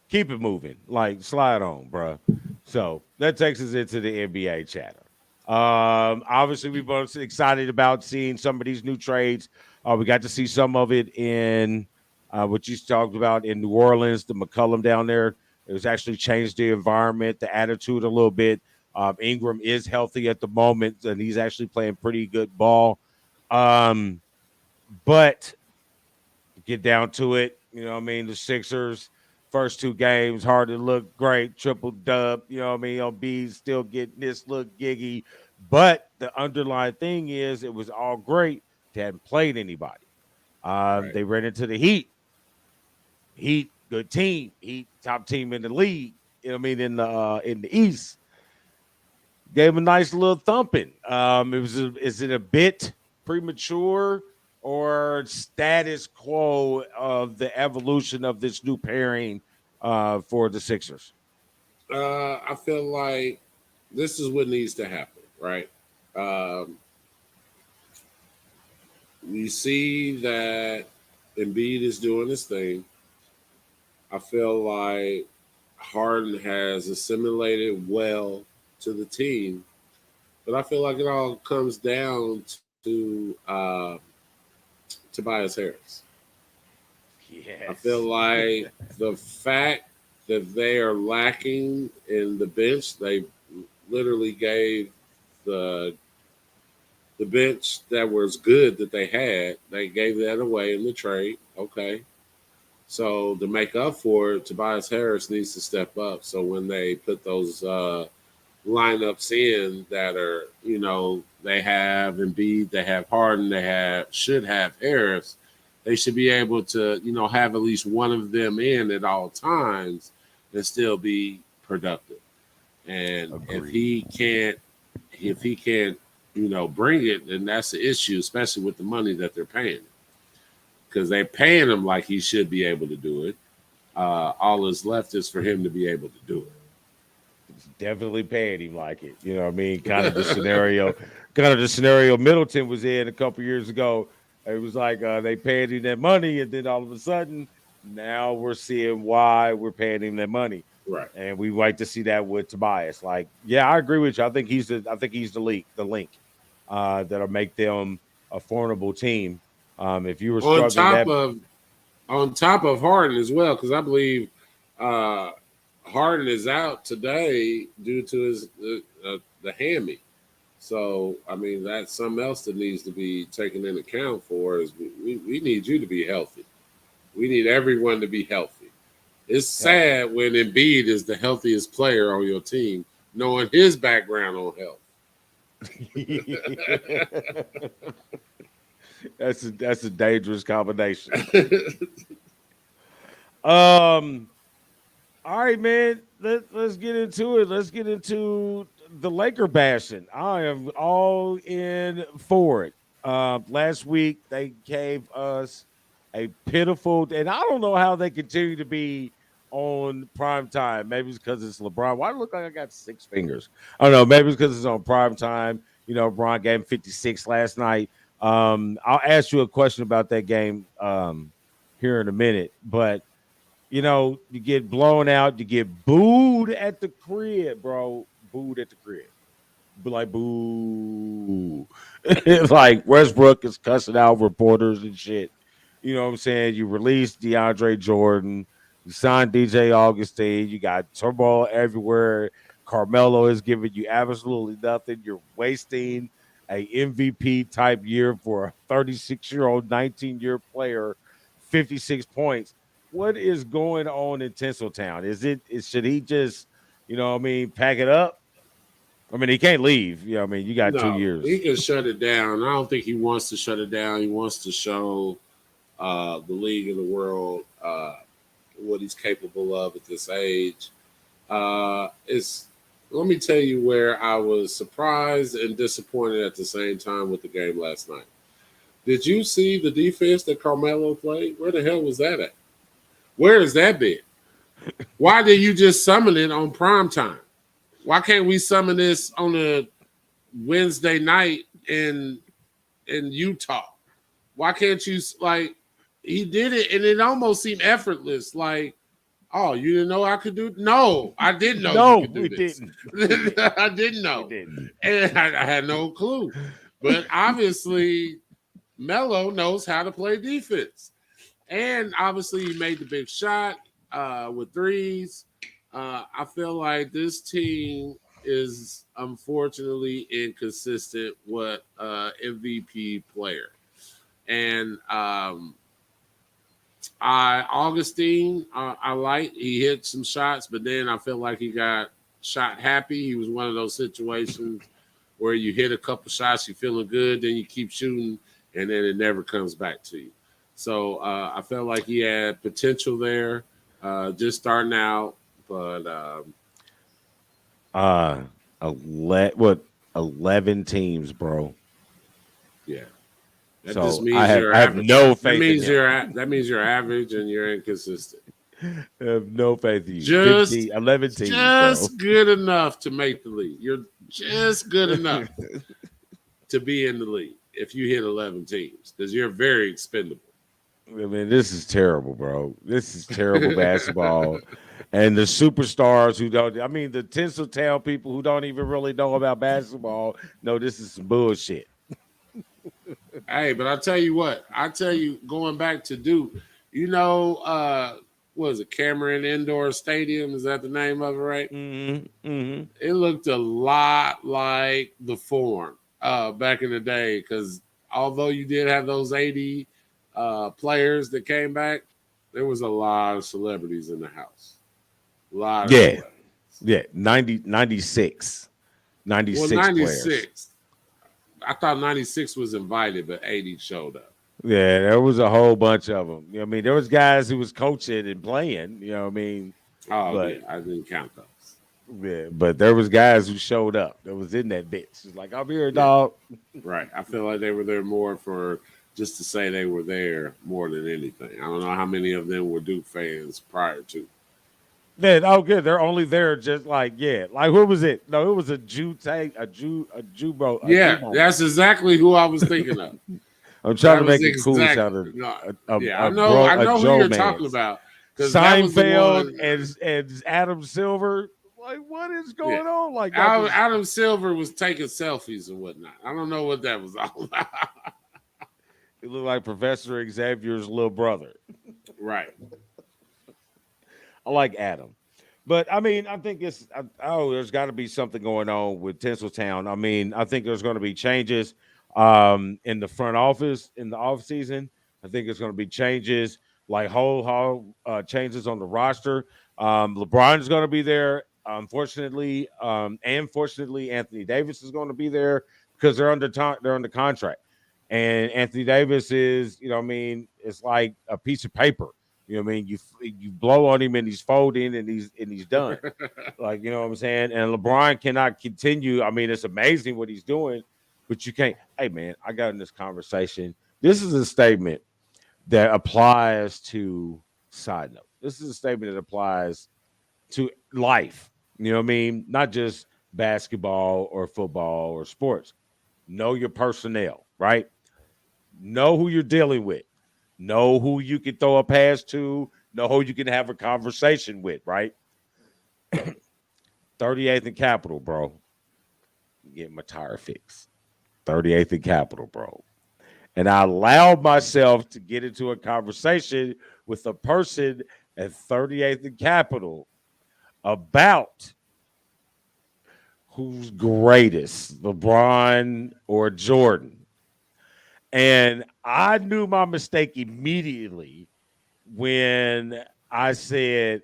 Speaker 1: keep it moving. Like slide on, bro. So that takes us into the NBA chatter. Obviously, we both excited about seeing some of these new trades. We got to see some of it in what you talked about in New Orleans, the McCollum down there. It was actually changed the environment, the attitude a little bit. Ingram is healthy at the moment, and he's actually playing pretty good ball. But get down to it, you know what I mean? The Sixers, first two games. Harden looked great, triple dub. You know what I mean? On B, still getting this look giggy. But the underlying thing is, it was all great. They hadn't played anybody.
Speaker 2: Right.
Speaker 1: They ran into the Heat. Heat, good team. Heat, top team in the league. You know what I mean? In the East, gave him a nice little thumping. Is it a bit premature or status quo of the evolution of this new pairing for the Sixers?
Speaker 2: I feel like this is what needs to happen, right? Um, we see that Embiid is doing his thing. I feel like Harden has assimilated well to the team, but I feel like it all comes down to Tobias Harris. I feel
Speaker 1: Yes.
Speaker 2: like the fact that they are lacking in the bench, they literally gave the the bench that was good that they had, they gave that away in the trade. Okay. So to make up for it, Tobias Harris needs to step up. So when they put those lineups in that are, they have Embiid, they have Harden, should have Harris, they should be able to, have at least one of them in at all times and still be productive. And
Speaker 1: Agreed.
Speaker 2: if he can't, bring it, then that's the issue, especially with the money that they're paying. Because they're paying him like he should be able to do it. All that's left is for him to be able to do
Speaker 1: Definitely paying him like it. You know what I mean?
Speaker 2: it.
Speaker 1: Kind of the scenario Middleton was in a couple years ago. It was like they paid him that money, and then all of a sudden, now we're seeing why we're paying him that money.
Speaker 2: Right.
Speaker 1: And we like to see that with Tobias. Like, yeah, I agree with you. I think he's the link that'll make them a formidable team. If you were
Speaker 2: on
Speaker 1: struggling
Speaker 2: top
Speaker 1: that
Speaker 2: of on top of Harden as well, because I believe uh, Harden is out today due to his the hammy. So I mean that's something else that needs to be taken into account for is we need you to be healthy. We need everyone to be healthy. It's
Speaker 1: health.
Speaker 2: sad when Embiid is the healthiest player on your team, knowing his background on health.
Speaker 1: That's a dangerous combination. Um, all right, man. Let's get into it. Let's get into the Laker bashing. I am all in for it. Last week they gave us a pitiful, and I don't know how they continue to be on prime time. Maybe it's because it's LeBron. Why do I look like I got six fingers? I don't know. Maybe it's because it's on prime time. You know, LeBron gave him 56 last night. I'll ask you a question about that game here in a minute, but you get blown out, you get booed at the crib, bro. Booed at the crib. Be like, boo. It's like Westbrook is cussing out reporters and shit. You know what I'm saying? You released DeAndre Jordan, you signed DJ Augustine, you got turmoil everywhere. Carmelo is giving you absolutely nothing. You're wasting a MVP type year for a 36-year-old, 19-year player, 56 points. What is going on in Tinseltown? Should he just, what I mean, pack it up? I mean, he can't leave. I mean, you got 2
Speaker 2: No, he
Speaker 1: years.
Speaker 2: can shut it down. I don't think he wants to shut it down. He wants to show the league and the world what he's capable of at this age. It's Let me tell you where I was surprised and disappointed at the same time with the game last night. Did you see the defense that Carmelo played? Where the hell was that at? Where has that been? Why did you just summon it on prime time? Why can't we summon this on a Wednesday night in Utah? Why can't you he did it and it almost seemed effortless. Like, oh, you didn't know I could do it? No, I didn't know you
Speaker 1: No,
Speaker 2: could do
Speaker 1: we
Speaker 2: this.
Speaker 1: didn't. We didn't.
Speaker 2: I didn't
Speaker 1: We
Speaker 2: know.
Speaker 1: didn't.
Speaker 2: And I had no clue. But obviously, Melo knows how to play defense. And obviously, he made the big shot with threes. I feel like this team is unfortunately inconsistent with MVP player. And Augustine, I like. He hit some shots, but then I feel like he got shot happy. He was one of those situations where you hit a couple shots, you're feeling good, then you keep shooting, and then it never comes back to you. So I felt like he had potential there, just starting out, but
Speaker 1: Uh, 11 teams, bro.
Speaker 2: yeah, that just
Speaker 1: So
Speaker 2: means you're
Speaker 1: I have
Speaker 2: average.
Speaker 1: no
Speaker 2: That
Speaker 1: faith in
Speaker 2: means
Speaker 1: him.
Speaker 2: that means you're average and you're inconsistent.
Speaker 1: I have no faith in you.
Speaker 2: Just
Speaker 1: 11 teams, bro.
Speaker 2: just good enough to make the league. You're just good enough to be in the league if you hit 11 teams because you're very expendable.
Speaker 1: I mean, this is terrible, bro. This is terrible basketball. And the superstars who don't, I mean, the Tinseltown people who don't even really know about basketball know this is some bullshit.
Speaker 2: Hey, but I tell you, going back to Duke, you know, what is it, Cameron Indoor Stadium? Is that the name of it, right?
Speaker 1: Mm-hmm, mm-hmm.
Speaker 2: It looked a lot like the Forum back in the day because although you did have those 80 players that came back, there was a lot of celebrities in the house. A lot of
Speaker 1: Yeah,
Speaker 2: celebrities.
Speaker 1: yeah. 96
Speaker 2: Well,
Speaker 1: players.
Speaker 2: 96. I thought 96 was invited, but 80 showed up.
Speaker 1: Yeah, there was a whole bunch of them. You know what I mean? There was guys who was coaching and playing, you know what I mean?
Speaker 2: Oh,
Speaker 1: But
Speaker 2: yeah, I didn't count those.
Speaker 1: yeah, but there was guys who showed up that was in that bitch. It's like, I'm here,
Speaker 2: Yeah.
Speaker 1: dog.
Speaker 2: Right. I feel like they were there more for just to say they were there more than anything. I don't know how many of them were Duke fans prior to.
Speaker 1: Man, oh good. They're only there just like, yeah. Like who was it? No, it was a Jew tank, a Jew bro.
Speaker 2: Yeah, that's exactly who I was thinking of.
Speaker 1: I'm trying to
Speaker 2: That was
Speaker 1: make it cool
Speaker 2: exactly.
Speaker 1: sound
Speaker 2: No,
Speaker 1: a
Speaker 2: yeah, I
Speaker 1: a
Speaker 2: know who
Speaker 1: Joe
Speaker 2: you're
Speaker 1: man.
Speaker 2: talking about because that was the
Speaker 1: Seinfeld
Speaker 2: one.
Speaker 1: and Adam Silver. Like, what is
Speaker 2: Yeah,
Speaker 1: going on? Like, y'all just,
Speaker 2: Adam Silver was taking selfies and whatnot. I don't know what that was all about.
Speaker 1: it looked like Professor Xavier's little brother.
Speaker 2: Right.
Speaker 1: I like Adam. But I mean, I think there's got to be something going on with Tinseltown. I mean, I think there's going to be changes in the front office in the off season. I think there's going to be changes like whole changes on the roster. LeBron's going to be there. Unfortunately, and fortunately, Anthony Davis is going to be there because they're under contract. And Anthony Davis is, you know, what I mean, it's like a piece of paper. You know what I mean? You blow on him and he's folding and he's done. Like, you know what I'm saying? And LeBron cannot continue. I mean, it's amazing what he's doing, but you can't. Hey man, I got in this conversation. This is a statement that applies to side note. This is a statement that applies to life. You know what I mean? Not just basketball or football or sports. Know your personnel, right? Know who you're dealing with. Know who you can throw a pass to. Know who you can have a conversation with, right? 38th and Capitol, bro. Get my tire fixed. 38th and Capitol, bro. And I allowed myself to get into a conversation with a person at 38th and Capitol about who's greatest, LeBron or Jordan. And I knew my mistake immediately when he said,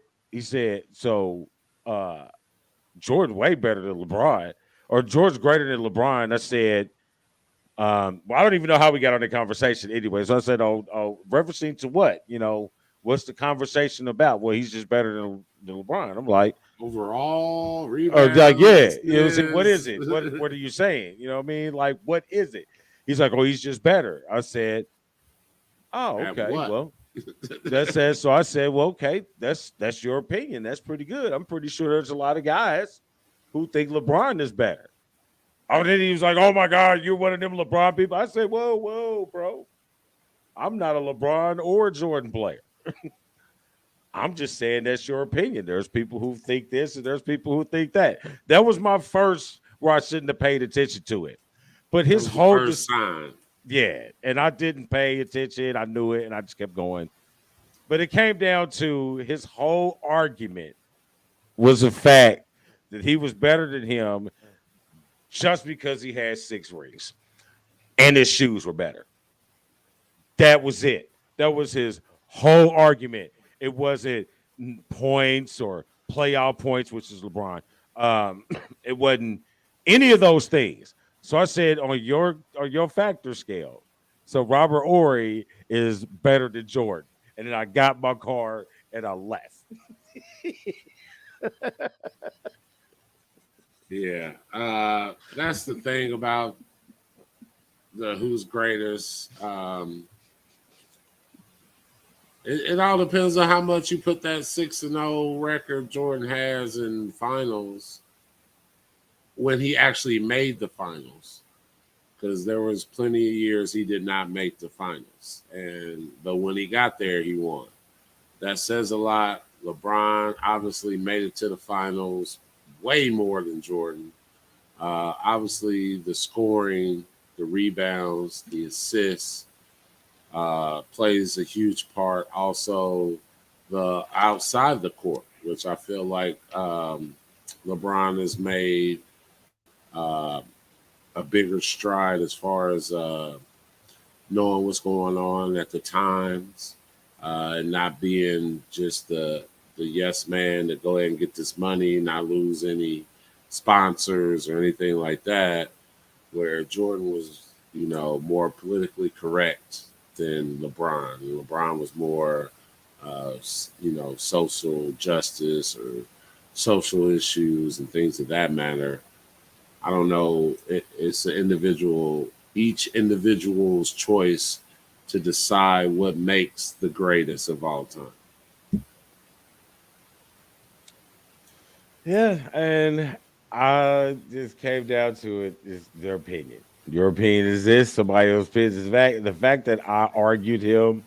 Speaker 1: so Jordan way better than LeBron, or George greater than LeBron. I said, well, I don't even know how we got on the conversation anyway. So I said, referencing to what? You know, what's the conversation about? Well, he's just better than LeBron. I'm like,
Speaker 2: Overall,
Speaker 1: like, yeah.
Speaker 2: rebounds.
Speaker 1: You know, what is it? What are you saying? You know what I mean? Like, what is it? He's like, oh, he's just better. I said, oh,
Speaker 2: At
Speaker 1: okay.
Speaker 2: what?
Speaker 1: Well, that says so. I said, well, okay, that's your opinion. That's pretty good. I'm pretty sure there's a lot of guys who think LeBron is better. Oh, then he was like, oh my God, you're one of them LeBron people. I said, whoa, bro. I'm not a LeBron or a Jordan player. I'm just saying that's your opinion. There's people who think this and there's people who think that. That was my first where I shouldn't have paid attention to it. But his
Speaker 2: That was the
Speaker 1: whole
Speaker 2: first sign.
Speaker 1: yeah, and I didn't pay attention. I knew it, and I just kept going. But it came down to his whole argument was the fact that he was better than him just because he had 6 rings and his shoes were better. That was it. That was his Whole argument. It wasn't points or playoff points, which is LeBron. It wasn't any of those things. So I said on your factor scale. So Robert Ory is better than Jordan. And then I got my car and I left.
Speaker 2: Yeah, that's the thing about the who's greatest. It all depends on how much you put that 6-0 record Jordan has in finals when he actually made the finals. Because there was plenty of years he did not make the finals, but when he got there, he won. That says a lot. LeBron obviously made it to the finals way more than Jordan. Obviously, the scoring, the rebounds, the assists plays a huge part. Also, the outside the court, which I feel like LeBron has made a bigger stride as far as knowing what's going on at the times and not being just the yes man to go ahead and get this money, not lose any sponsors or anything like that. Where Jordan was, more politically correct than LeBron. LeBron was more, social justice or social issues and things of that matter. I don't know. It's each individual's choice to decide what makes the greatest of all time.
Speaker 1: Yeah, and I just came down to it is their opinion. Your opinion is this, somebody else's opinion is that. The fact that I argued him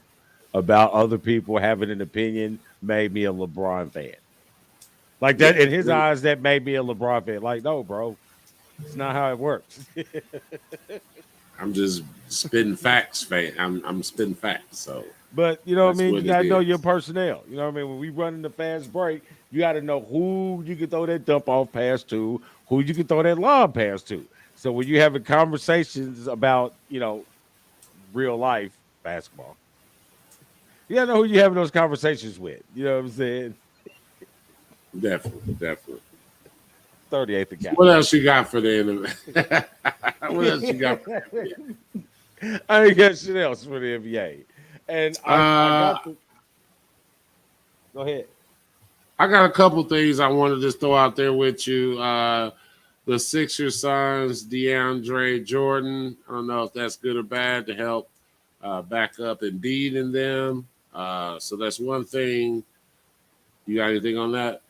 Speaker 1: about other people having an opinion made me a LeBron fan. Like that
Speaker 2: Yeah,
Speaker 1: in his eyes, that made me a LeBron fan. Like, no, bro, it's not how it works.
Speaker 2: I'm just spitting facts, fan. I'm spitting facts, so
Speaker 1: But you know what I
Speaker 2: that's
Speaker 1: mean?
Speaker 2: what
Speaker 1: You
Speaker 2: it
Speaker 1: gotta know your
Speaker 2: is.
Speaker 1: personnel. You know what I mean? When we run in the fast break, you gotta know who you can throw that dump off pass to, who you can throw that lob pass to. So when you having conversations about, real life basketball, you gotta know who you're having those conversations with. You know what I'm saying?
Speaker 2: Definitely, definitely.
Speaker 1: 38th
Speaker 2: What
Speaker 1: account.
Speaker 2: else you got for the NBA? What else you got for the NBA?
Speaker 1: I ain't got shit else for the NBA. And I
Speaker 2: Uh,
Speaker 1: got the go ahead.
Speaker 2: I got a couple things I wanted to just throw out there with you. The Sixers signs DeAndre Jordan. I don't know if that's good or bad to help back up Embiid in them. So that's one thing. You got anything on that?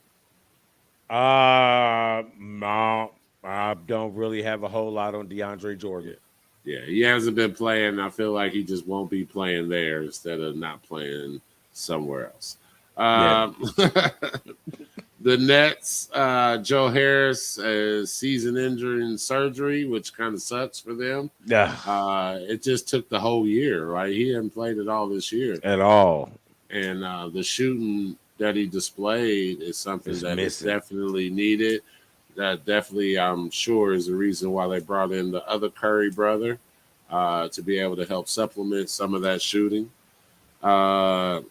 Speaker 1: No, I don't really have a whole lot on DeAndre
Speaker 2: Yeah.
Speaker 1: Jordan.
Speaker 2: Yeah, he hasn't been playing. I feel like he just won't be playing there instead of not playing somewhere else.
Speaker 1: Yeah.
Speaker 2: The Nets, Joe Harris is season injury surgery, which kind of sucks for them.
Speaker 1: Yeah.
Speaker 2: It just took the whole year, right? He hadn't played it all this year.
Speaker 1: At all.
Speaker 2: And the shooting that he displayed is something
Speaker 1: Is
Speaker 2: that is
Speaker 1: missing.
Speaker 2: definitely needed. That definitely, I'm sure, is the reason why they brought in the other Curry brother to be able to help supplement some of that shooting. Uh,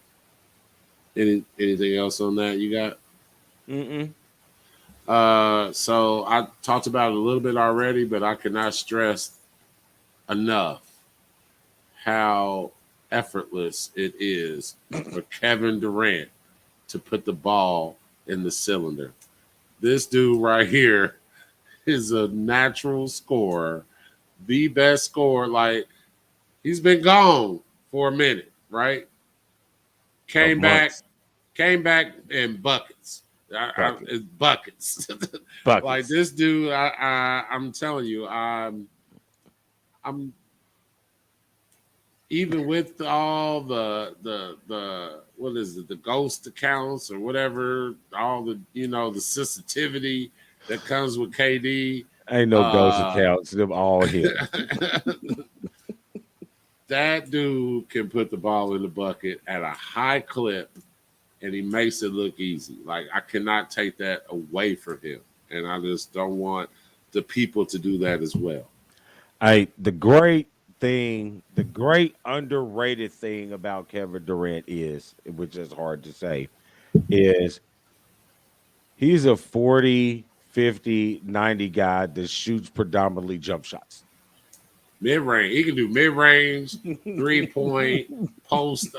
Speaker 2: anything else on that you got?
Speaker 1: Mm-mm.
Speaker 2: So I talked about it a little bit already, but I cannot stress enough how effortless it is for Kevin Durant to put the ball in the cylinder. This dude right here is a natural scorer, the best scorer. Like, he's been gone for a minute, right?
Speaker 1: Of
Speaker 2: Came back,
Speaker 1: months.
Speaker 2: came back in buckets.
Speaker 1: Bucket.
Speaker 2: It's buckets. Like
Speaker 1: Buckets.
Speaker 2: this dude, I'm telling you, I'm even with all the what is it, the ghost accounts or whatever, all the sensitivity that comes with KD.
Speaker 1: Ain't no ghost
Speaker 2: Uh,
Speaker 1: accounts. Them all him.
Speaker 2: that dude can put the ball in the bucket at a high clip, and he makes it look easy. Like, I cannot take that away from him, and I just don't want the people to do that as well.
Speaker 1: The great thing, the great underrated thing about Kevin Durant is, which is hard to say, is he's a 40, 50, 90 guy that shoots predominantly jump shots.
Speaker 2: Mid range. He can do mid range, 3-point, post.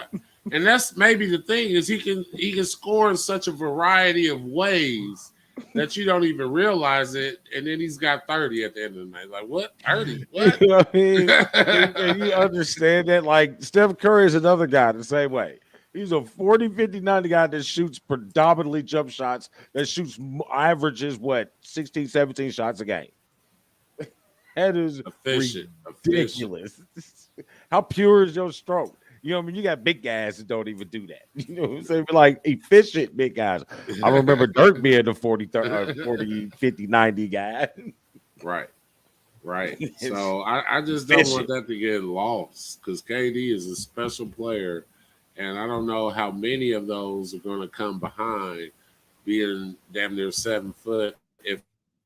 Speaker 2: And that's maybe the thing is he can score in such a variety of ways that you don't even realize it. And then he's got 30 at the end of the night. Like, what? 30?
Speaker 1: You
Speaker 2: What?
Speaker 1: know what I mean? And you understand that? Like Steph Curry is another guy the same way. He's a 40, 50, 90 guy that shoots predominantly jump shots, that shoots averages what 16, 17 shots a game. That is
Speaker 2: Efficient.
Speaker 1: ridiculous. How pure is your stroke? You know what I mean? You got big guys that don't even do that. You know what I'm saying? Like efficient big guys. I remember Dirk being the 40, 30, 40, 50, 90 guy.
Speaker 2: Right. Right. So I just don't want that to get lost because KD is a special player. And I don't know how many of those are going to come behind being damn near 7 foot, if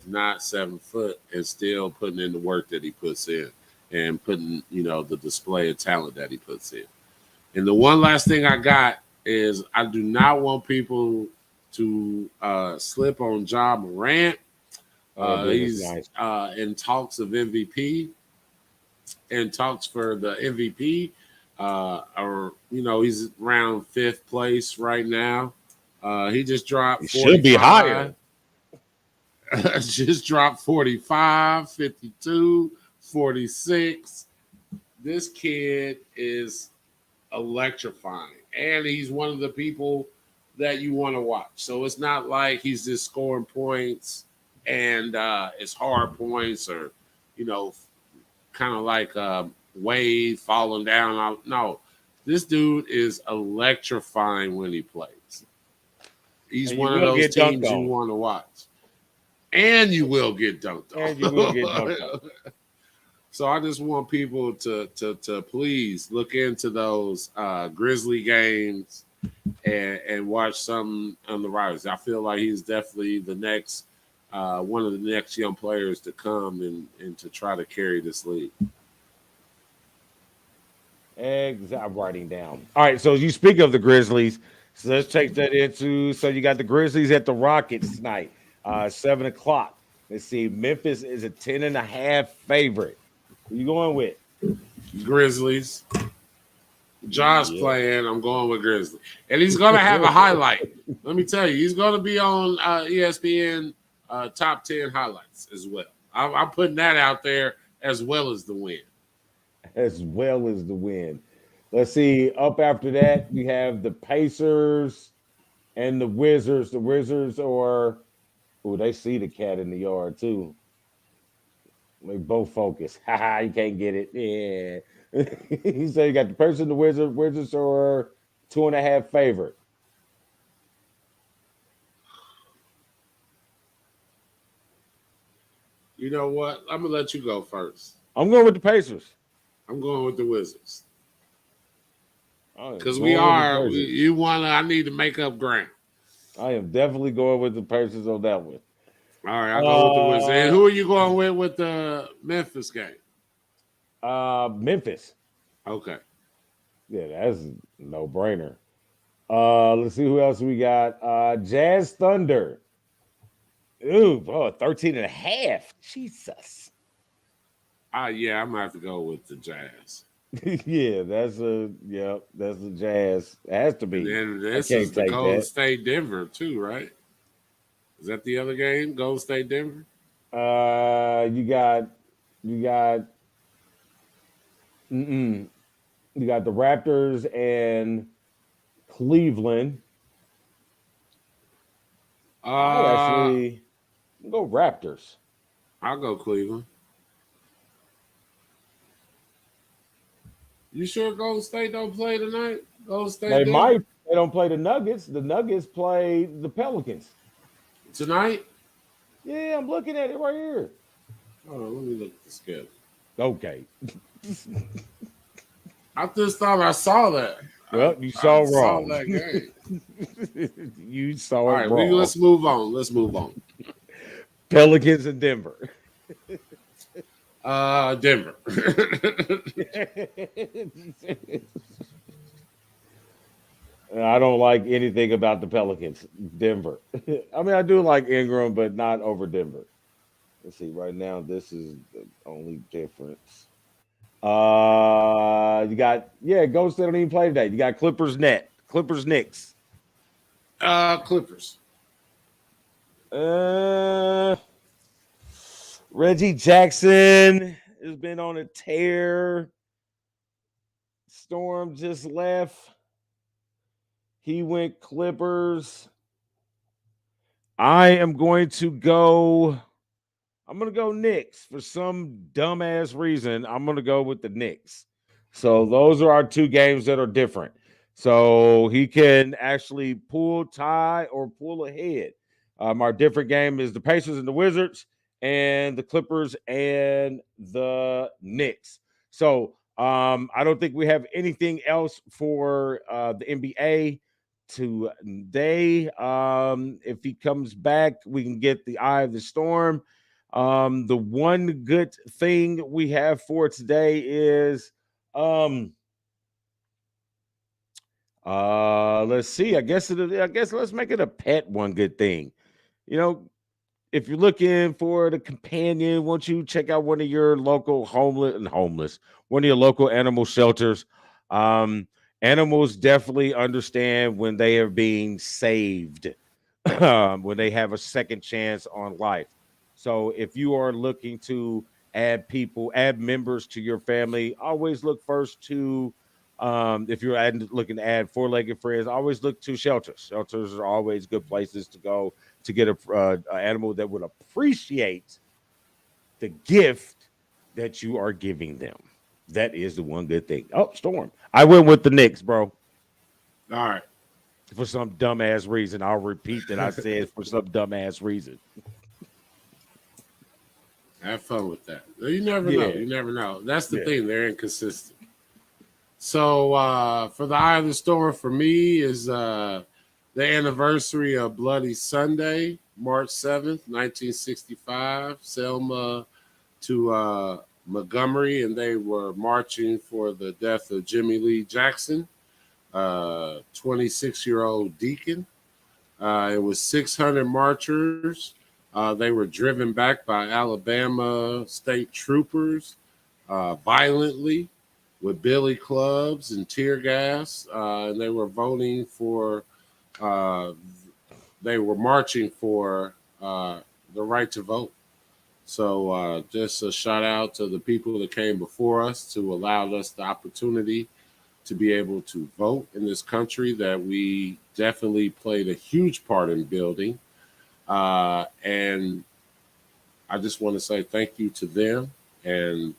Speaker 2: not 7 foot, and still putting in the work that he puts in and putting, the display of talent that he puts in. And the one last thing I got is I do not want people to slip on Ja Morant. He's nice. In talks of MVP and talks for the MVP. He's around 5th place right now. He just dropped 45.
Speaker 1: Should be higher.
Speaker 2: Just dropped 45, 52, 46. This kid is electrifying, and he's one of the people that you want to watch. So it's not like he's just scoring points and it's hard points or, kind of like Wade falling down. No, this dude is electrifying when he plays. He's one of those teams you want to watch. And you will get dunked on. So I just want people to please look into those Grizzly games and watch some on the Riders. I feel like he's definitely the next one of the next young players to come and to try to carry this league.
Speaker 1: I'm writing down. All right, so you speak of the Grizzlies. So let's take that into. So you got the Grizzlies at the Rockets tonight, 7:00. Let's see. Memphis is a 10.5 favorite. Who you going with?
Speaker 2: Grizzlies. Josh playing. I'm going with Grizzlies, and he's going to have a highlight. Let me tell you, he's going to be on ESPN top 10 highlights as well. I'm putting that out there as well as the win.
Speaker 1: As well as the win. Let's see. Up after that, we have the Pacers and the Wizards. The Wizards they see the cat in the yard too. They both focus. Haha, you can't get it. Yeah. He said you got the Pacers and the Wizards. Wizards are 2.5 favorite.
Speaker 2: You know what? I'm going to let you go first.
Speaker 1: I'm going with the Pacers.
Speaker 2: I'm going with the Wizards. Because I need to make up ground.
Speaker 1: I am definitely going with the Pacers on that one.
Speaker 2: All right, I'll go with the Wizards. And who are you going with the Memphis game?
Speaker 1: Memphis.
Speaker 2: Okay.
Speaker 1: Yeah, that's a no-brainer. Let's see who else we got. Jazz Thunder. Ooh, 13.5. Jesus.
Speaker 2: Yeah, I'm going to have to go with the Jazz.
Speaker 1: Yeah, that's the Jazz. It has to be.
Speaker 2: And then this is the Golden State Denver too, right? Is that the other game? Golden State Denver?
Speaker 1: You got the Raptors and Cleveland. I'll go Raptors.
Speaker 2: I'll go Cleveland. You sure Golden State don't play tonight? Golden State
Speaker 1: They might. They don't play the Nuggets. The Nuggets play the Pelicans.
Speaker 2: Tonight?
Speaker 1: Yeah, I'm looking at it right here.
Speaker 2: Hold on, let me look at the schedule.
Speaker 1: Okay.
Speaker 2: I just thought I saw that.
Speaker 1: Well, you saw wrong.
Speaker 2: Saw that game.
Speaker 1: You saw
Speaker 2: All right,
Speaker 1: wrong.
Speaker 2: Let's move on.
Speaker 1: Pelicans and Denver.
Speaker 2: Denver.
Speaker 1: I don't like anything about the Pelicans. Denver. I mean, I do like Ingram, but not over Denver. Let's see. Right now, this is the only difference. You got Golden State don't even play today. You got Clippers Knicks.
Speaker 2: Clippers.
Speaker 1: Uh, Reggie Jackson has been on a tear. Storm just left. He went Clippers. I'm going to go Knicks for some dumbass reason. I'm going to go with the Knicks. So those are our two games that are different. So he can actually pull, tie, or pull ahead. Our different game is the Pacers and the Wizards, and the Clippers and the Knicks. So I don't think we have anything else for the NBA today. If he comes back, we can get the Eye of the Storm. The one good thing we have for today is let's see. I guess let's make it a pet one good thing. You know, if you're looking for the companion, won't you check out one of your local homeless, one of your local animal shelters? Animals definitely understand when they are being saved, when they have a second chance on life. So if you are looking to add members to your family, always look first to if you're looking to add four-legged friends, always look to shelters. Shelters are always good places to go to get a animal that would appreciate the gift that you are giving them. That is the one good thing. Oh, Storm. I went with the Knicks, bro.
Speaker 2: All right.
Speaker 1: For some dumbass reason. I'll repeat that I said for some dumbass reason.
Speaker 2: Have fun with that. You never know. You never know. That's the thing. They're inconsistent. So for the Eye of the Storm, for me, is the anniversary of Bloody Sunday, March 7th, 1965. Selma to Montgomery, and they were marching for the death of Jimmy Lee Jackson, 26-year-old deacon. It was 600 marchers. They were driven back by Alabama state troopers violently with billy clubs and tear gas. And they were voting for, they were marching for the right to vote. So just a shout out to the people that came before us to allow us the opportunity to be able to vote in this country that we definitely played a huge part in building. And I just want to say thank you to them and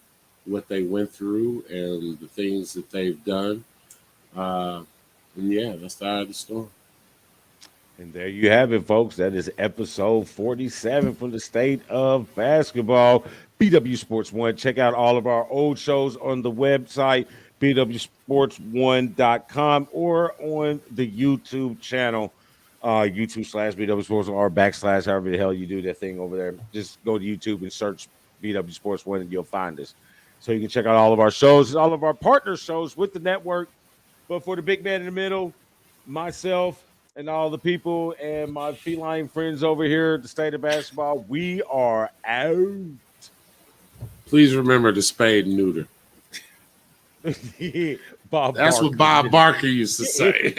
Speaker 2: what they went through and the things that they've done. And yeah, that's the Eye of the Storm.
Speaker 1: And there you have it, folks. That is episode 47 from the state of basketball. BW Sports One. Check out all of our old shows on the website, BWSPORTS1.com, or on the YouTube channel, YouTube/BW Sports or / however the hell you do that thing over there. Just go to YouTube and search BW Sports One and you'll find us. So you can check out all of our shows, all of our partner shows with the network. But for the big man in the middle, myself, and all the people and my feline friends over here at the state of basketball, we are out.
Speaker 2: Please remember to spade and neuter.
Speaker 1: Bob
Speaker 2: That's
Speaker 1: Barker.
Speaker 2: what Bob Barker used to say.